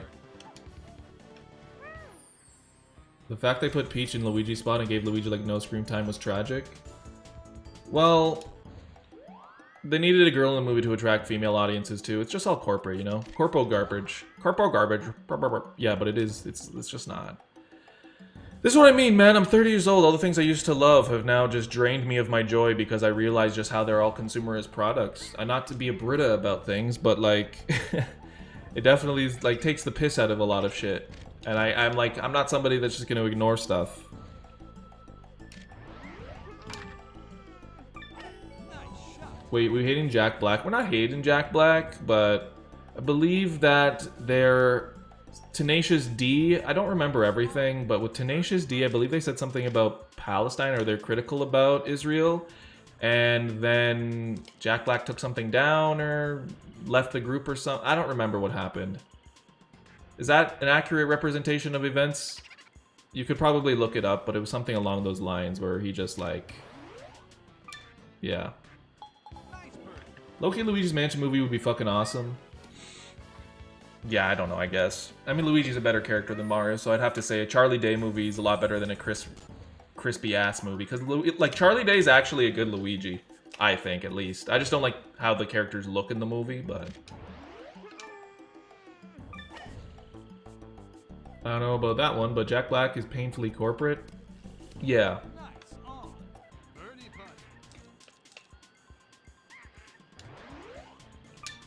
The fact they put Peach in Luigi's spot and gave Luigi like no screen time was tragic. Well, they needed a girl in the movie to attract female audiences too. It's just all corporate, you know? Corpo garbage. Corpo garbage. Yeah, but it's just not. This is what I mean, man. I'm 30 years old. All the things I used to love have now just drained me of my joy because I realize just how they're all consumerist products. Not to be a Brita about things, but like, it definitely like takes the piss out of a lot of shit. And I'm not somebody that's just gonna ignore stuff. Wait, we're hating Jack Black? We're not hating Jack Black, but I believe that they're Tenacious D, I don't remember everything, but with Tenacious D, I believe they said something about Palestine, or they're critical about Israel, and then Jack Black took something down, or left the group or something. I don't remember what happened. Is that an accurate representation of events? You could probably look it up, but it was something along those lines, where he just like... Yeah. Loki Luigi's Mansion movie would be fucking awesome. Yeah, I don't know, I guess. I mean, Luigi's a better character than Mario, so I'd have to say a Charlie Day movie is a lot better than a crispy-ass movie. Because, like, Charlie Day is actually a good Luigi. I think, at least. I just don't like how the characters look in the movie, but... I don't know about that one, but Jack Black is painfully corporate. Yeah.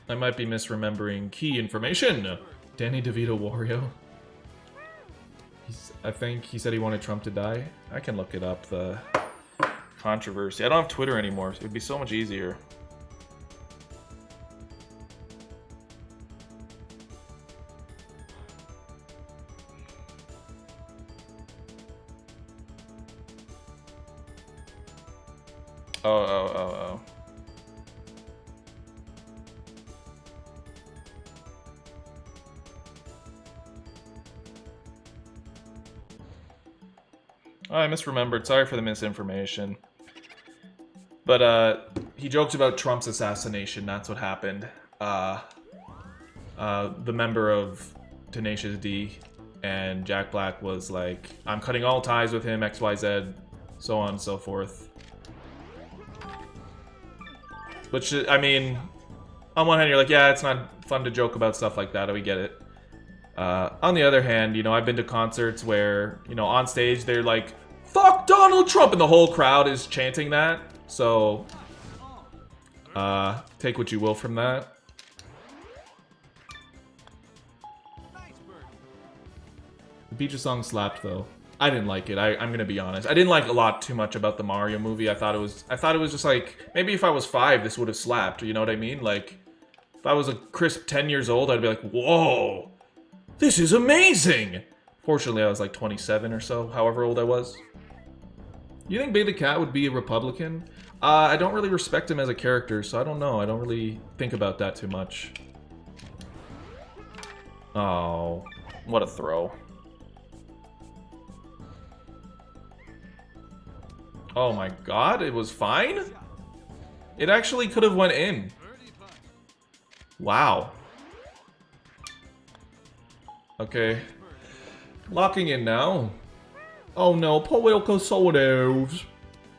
I might be misremembering key information. Danny DeVito Wario. I think he said he wanted Trump to die. I can look it up, the controversy. I don't have Twitter anymore, so it would be so much easier. Oh. Oh, I misremembered. Sorry for the misinformation. But, he jokes about Trump's assassination. That's what happened. The member of Tenacious D and Jack Black was like, I'm cutting all ties with him, XYZ. so on and so forth. Which, I mean, on one hand, you're like, yeah, it's not fun to joke about stuff like that. We get it. On the other hand, you know, I've been to concerts where, you know, on stage they're like, fuck Donald Trump, and the whole crowd is chanting that. So, take what you will from that. The Peaches song slapped, though. I didn't like it. I'm gonna be honest. I didn't like a lot too much about the Mario movie. I thought it was just like, maybe if I was 5, this would have slapped. You know what I mean? Like, if I was a crisp 10 years old, I'd be like, whoa, this is amazing. Fortunately, I was like 27 or so, however old I was. You think Bay the Cat would be a Republican? I don't really respect him as a character, so I don't know. I don't really think about that too much. Oh, what a throw. Oh my god, it was fine? It actually could have went in. Wow. Okay. Locking in now. Oh no, political solos.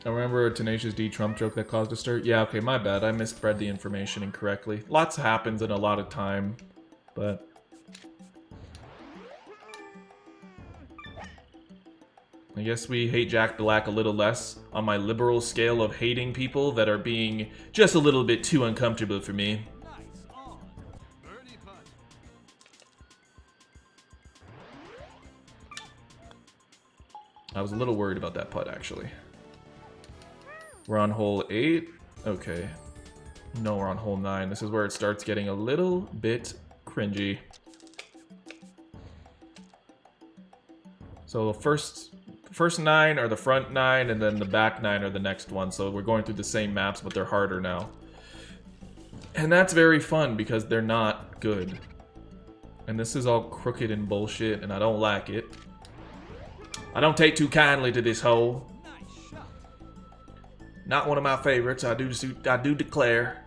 I remember a Tenacious D Trump joke that caused a stir. Yeah, okay, my bad. I misspread the information incorrectly. Lots happens in a lot of time, but... I guess we hate Jack Black a little less on my liberal scale of hating people that are being just a little bit too uncomfortable for me. I was a little worried about that putt, actually. We're on hole 8. Okay. No, we're on hole 9. This is where it starts getting a little bit cringy. So the first 9 are the front 9, and then the back 9 are the next one. So we're going through the same maps, but they're harder now. And that's very fun because they're not good. And this is all crooked and bullshit, and I don't like it. I don't take too kindly to this hole. Not one of my favorites, I do declare.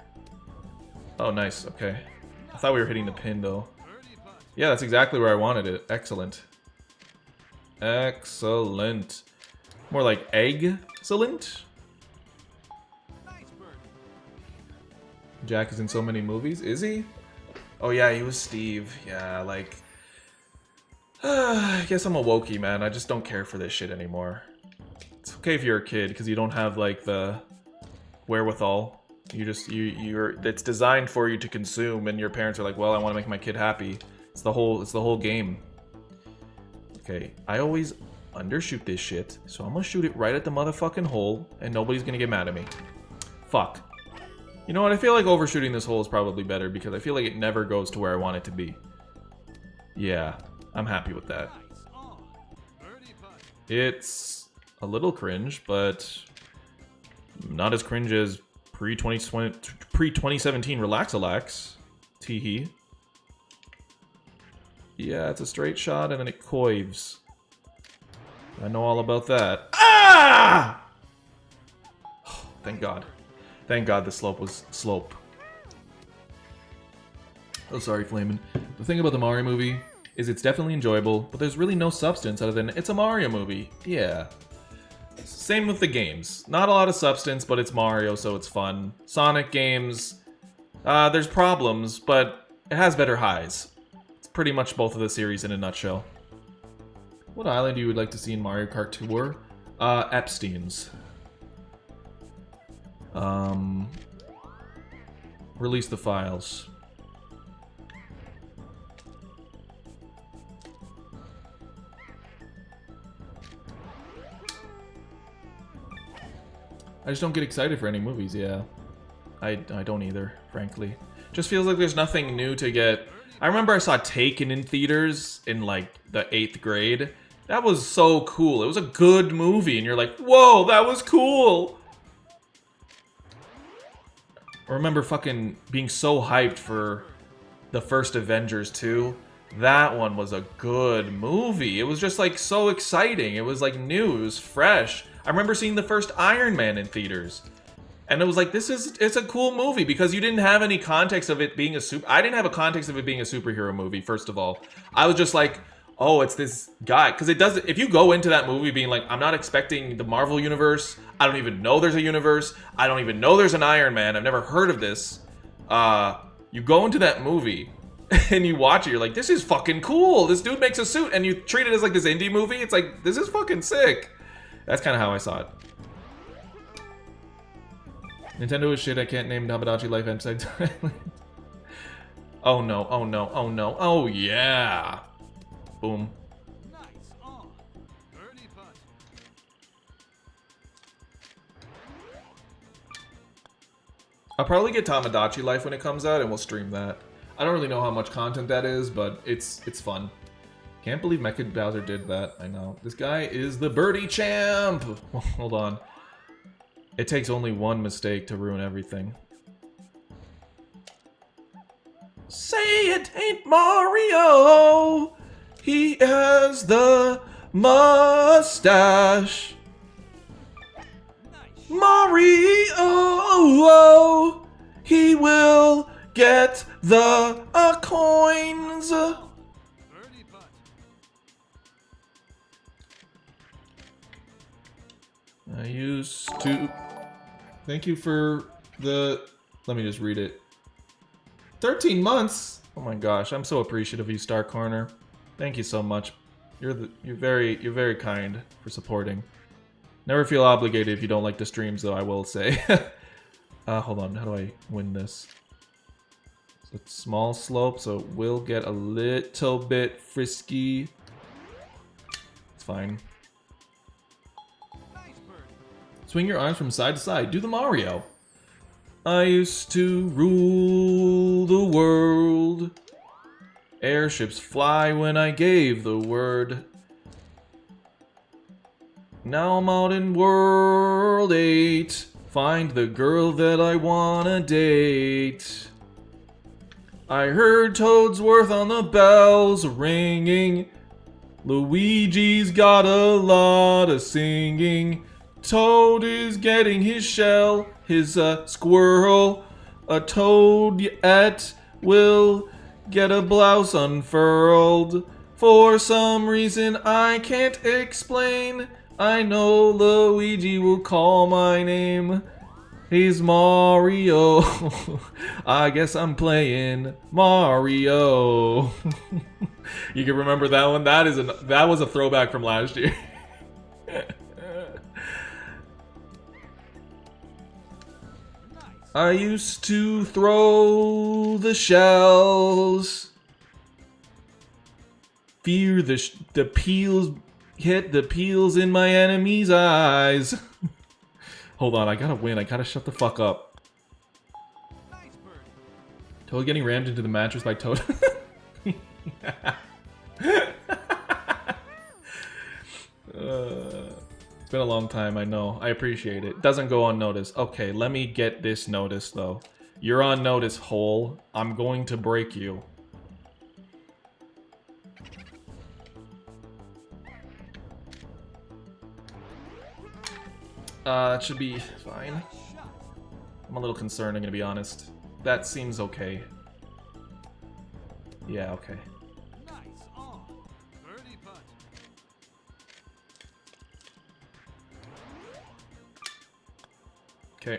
Oh, nice, okay. I thought we were hitting the pin, though. Yeah, that's exactly where I wanted it. Excellent. Excellent. More like egg-cellent? Jack is in so many movies. Is he? Oh yeah, he was Steve. Yeah, like... I guess I'm a wokey, man. I just don't care for this shit anymore. It's okay if you're a kid, because you don't have, like, the wherewithal. It's designed for you to consume, and your parents are like, well, I want to make my kid happy. It's the whole game. Okay, I always undershoot this shit, so I'm gonna shoot it right at the motherfucking hole, and nobody's gonna get mad at me. Fuck. You know what, I feel like overshooting this hole is probably better, because I feel like it never goes to where I want it to be. Yeah, I'm happy with that. It's a little cringe, but not as cringe as pre-2017 RELAXALAX. Teehee. Yeah, it's a straight shot and then it coives. I know all about that. Ah! Oh, thank God. Thank God the slope was slope. Oh, sorry, Flamin'. The thing about the Mario movie is it's definitely enjoyable, but there's really no substance other than it's a Mario movie. Yeah. Same with the games. Not a lot of substance, but it's Mario, so it's fun. Sonic games, there's problems, but it has better highs. Pretty much both of the series in a nutshell. What island you would like to see in Mario Kart Tour? Epstein's. Release the files. I just don't get excited for any movies, yeah. I don't either, frankly. Just feels like there's nothing new to get. I remember I saw Taken in theaters in, like, the 8th grade. That was so cool. It was a good movie, and you're like, whoa, that was cool! I remember fucking being so hyped for the first Avengers 2. That one was a good movie. It was just, like, so exciting. It was, like, new. It was fresh. I remember seeing the first Iron Man in theaters. And it was like, it's a cool movie because you didn't have any context of it being I didn't have a context of it being a superhero movie, first of all. I was just like, oh, it's this guy. Because it does. If you go into that movie being like, I'm not expecting the Marvel universe. I don't even know there's a universe. I don't even know there's an Iron Man. I've never heard of this. You go into that movie and you watch it. You're like, this is fucking cool. This dude makes a suit, and you treat it as like this indie movie. It's like, this is fucking sick. That's kind of how I saw it. Nintendo is shit. I can't name Tamagotchi Life Inside Thailand. Oh no, oh no, oh no, oh yeah. Boom. I'll probably get Tamagotchi Life when it comes out, and we'll stream that. I don't really know how much content that is, but it's fun. Can't believe Mecha Bowser did that. I know. This guy is the birdie champ! Hold on. It takes only one mistake to ruin everything. Say it ain't Mario! He has the mustache! Mario! He will get the coins! I used to... Thank you for the... Let me just read it. 13 months? Oh my gosh, I'm so appreciative of you, Star Corner. Thank you so much. You're very kind for supporting. Never feel obligated if you don't like the streams, though, I will say. Hold on, how do I win this? So it's small slope, so it will get a little bit frisky. It's fine. Swing your arms from side to side. Do the Mario. I used to rule the world. Airships fly when I gave the word. Now I'm out in World 8. Find the girl that I wanna date. I heard Toadsworth on the bells ringing. Luigi's got a lot of singing. Toad is getting his shell, his squirrel. A Toadette will get a blouse unfurled. For some reason I can't explain, I know Luigi will call my name. He's Mario. I guess I'm playing Mario. You can remember that one? That was a throwback from last year. I used to throw the shells. Fear the peels, hit the peels in my enemy's eyes. Hold on, I gotta win. I gotta shut the fuck up. Toad getting rammed into the mattress by Toad. It's been a long time, I know. I appreciate it. Doesn't go unnoticed. Okay, let me get this notice, though. You're on notice, hole. I'm going to break you. It should be fine. I'm a little concerned, I'm gonna be honest. That seems okay. Yeah, okay. Okay.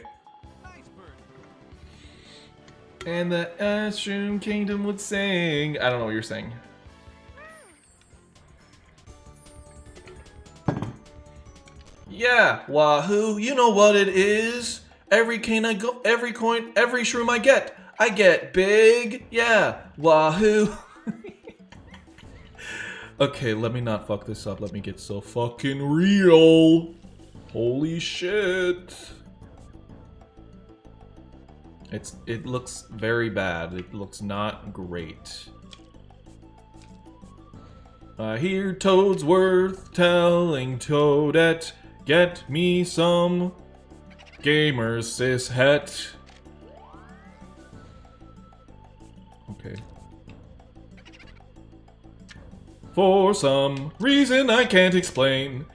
And the Ashroom Kingdom would sing. I don't know what you're saying. Yeah, wahoo, you know what it is. Every coin, every shroom I get big. Yeah, wahoo. Okay, let me not fuck this up. Let me get so fucking real. Holy shit. It looks very bad. It looks not great. I hear Toadsworth telling Toadette, get me some gamer sis het. Okay. For some reason I can't explain,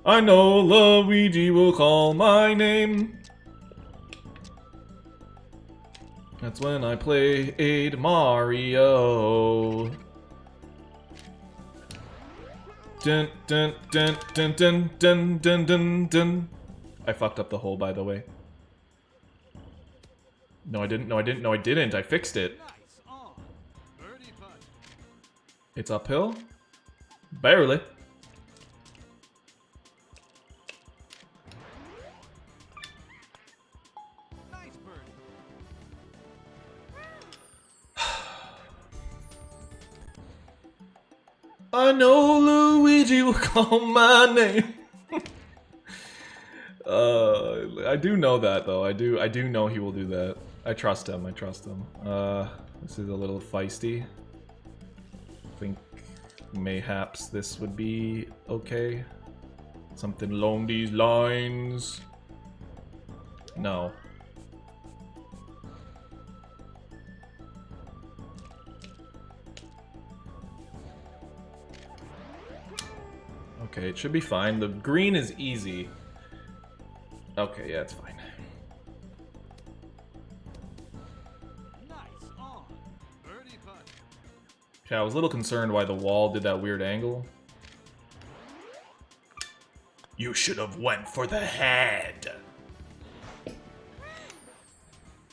I know Luigi will call my name. That's when I played Mario. Dun, dun, dun, dun, dun, dun, dun, dun, dun. I fucked up the hole, by the way. No, I didn't. No, I didn't. No, I didn't. I fixed it. It's uphill? Barely. I know Luigi will call my name. I do know that though. I do know he will do that. I trust him. I trust him. This is a little feisty. I think mayhaps this would be okay. Something along these lines. No. Okay, it should be fine. The green is easy. Okay, yeah, it's fine. Okay, I was a little concerned why the wall did that weird angle. You should have went for the head.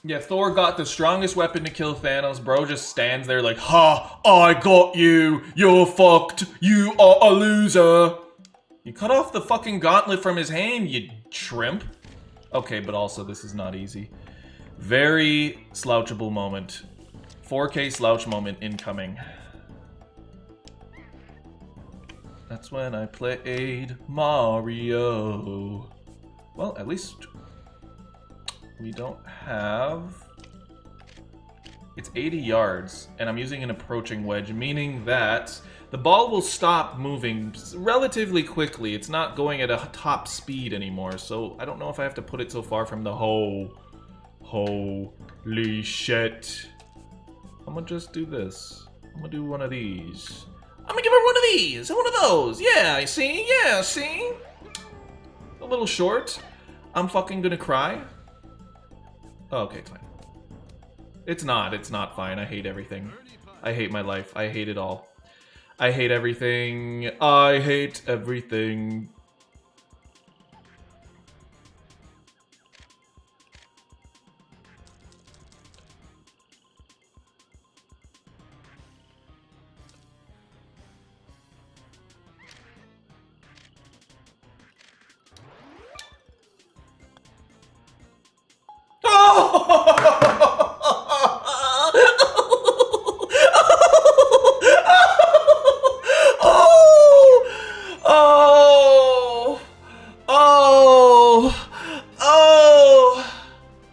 Yeah, Thor got the strongest weapon to kill Thanos. Bro just stands there like, ha, I got you. You're fucked. You are a loser. You cut off the fucking gauntlet from his hand, you shrimp. Okay, but also this is not easy. Very slouchable moment. 4K slouch moment incoming. That's when I played Mario. Well, at least we don't have... It's 80 yards, and I'm using an approaching wedge, meaning that the ball will stop moving relatively quickly. It's not going at a top speed anymore, so I don't know if I have to put it so far from the hole. Holy shit. I'm gonna just do this. I'm gonna do one of these. I'm gonna give her one of these, one of those. Yeah, see? Yeah, see? A little short. I'm fucking gonna cry. Oh, okay, it's fine. It's not fine. I hate everything. I hate my life. I hate it all. I hate everything. I hate everything.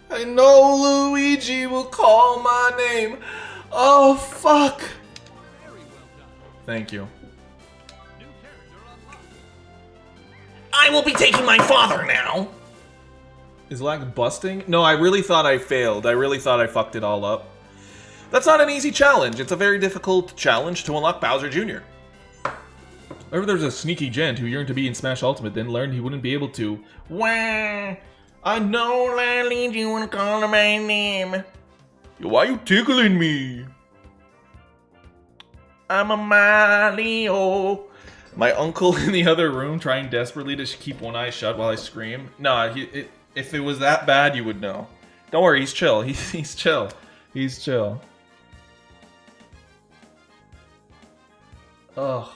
I know Luigi will call my name. Oh, fuck. Thank you. I will be taking my father now. Is lag busting? No, I really thought I failed. I really thought I fucked it all up. That's not an easy challenge. It's a very difficult challenge to unlock Bowser Jr. Remember there's a sneaky gent who yearned to be in Smash Ultimate, then learned he wouldn't be able to. Wah! I know Luigi will call my name. Why are you tickling me? I'm a Mario. My uncle in the other room trying desperately to keep one eye shut while I scream. Nah, if it was that bad, you would know. Don't worry, he's chill. He's chill. He's chill. Ugh.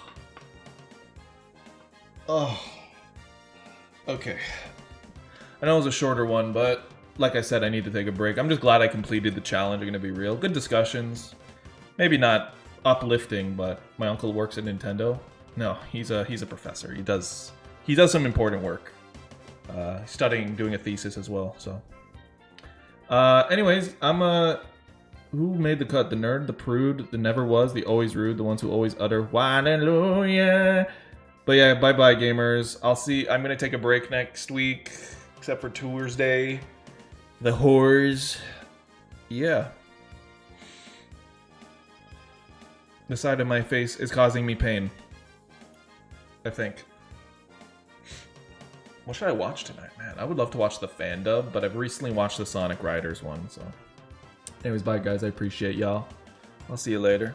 Oh. Okay. I know it was a shorter one, but like I said, I need to take a break. I'm just glad I completed the challenge, I'm gonna be real. Good discussions. Maybe not uplifting, but my uncle works at Nintendo. No, he's a professor. He does some important work. Studying, doing a thesis as well, so. Anyways, who made the cut? The nerd, the prude, the never was, the always rude, the ones who always utter hallelujah. But yeah, bye-bye, gamers. I'm gonna take a break next week, except for Toursday. The whores. Yeah. The side of my face is causing me pain. I think. What should I watch tonight, man? I would love to watch the fan dub, but I've recently watched the Sonic Riders one, so. Anyways, bye guys, I appreciate y'all. I'll see you later.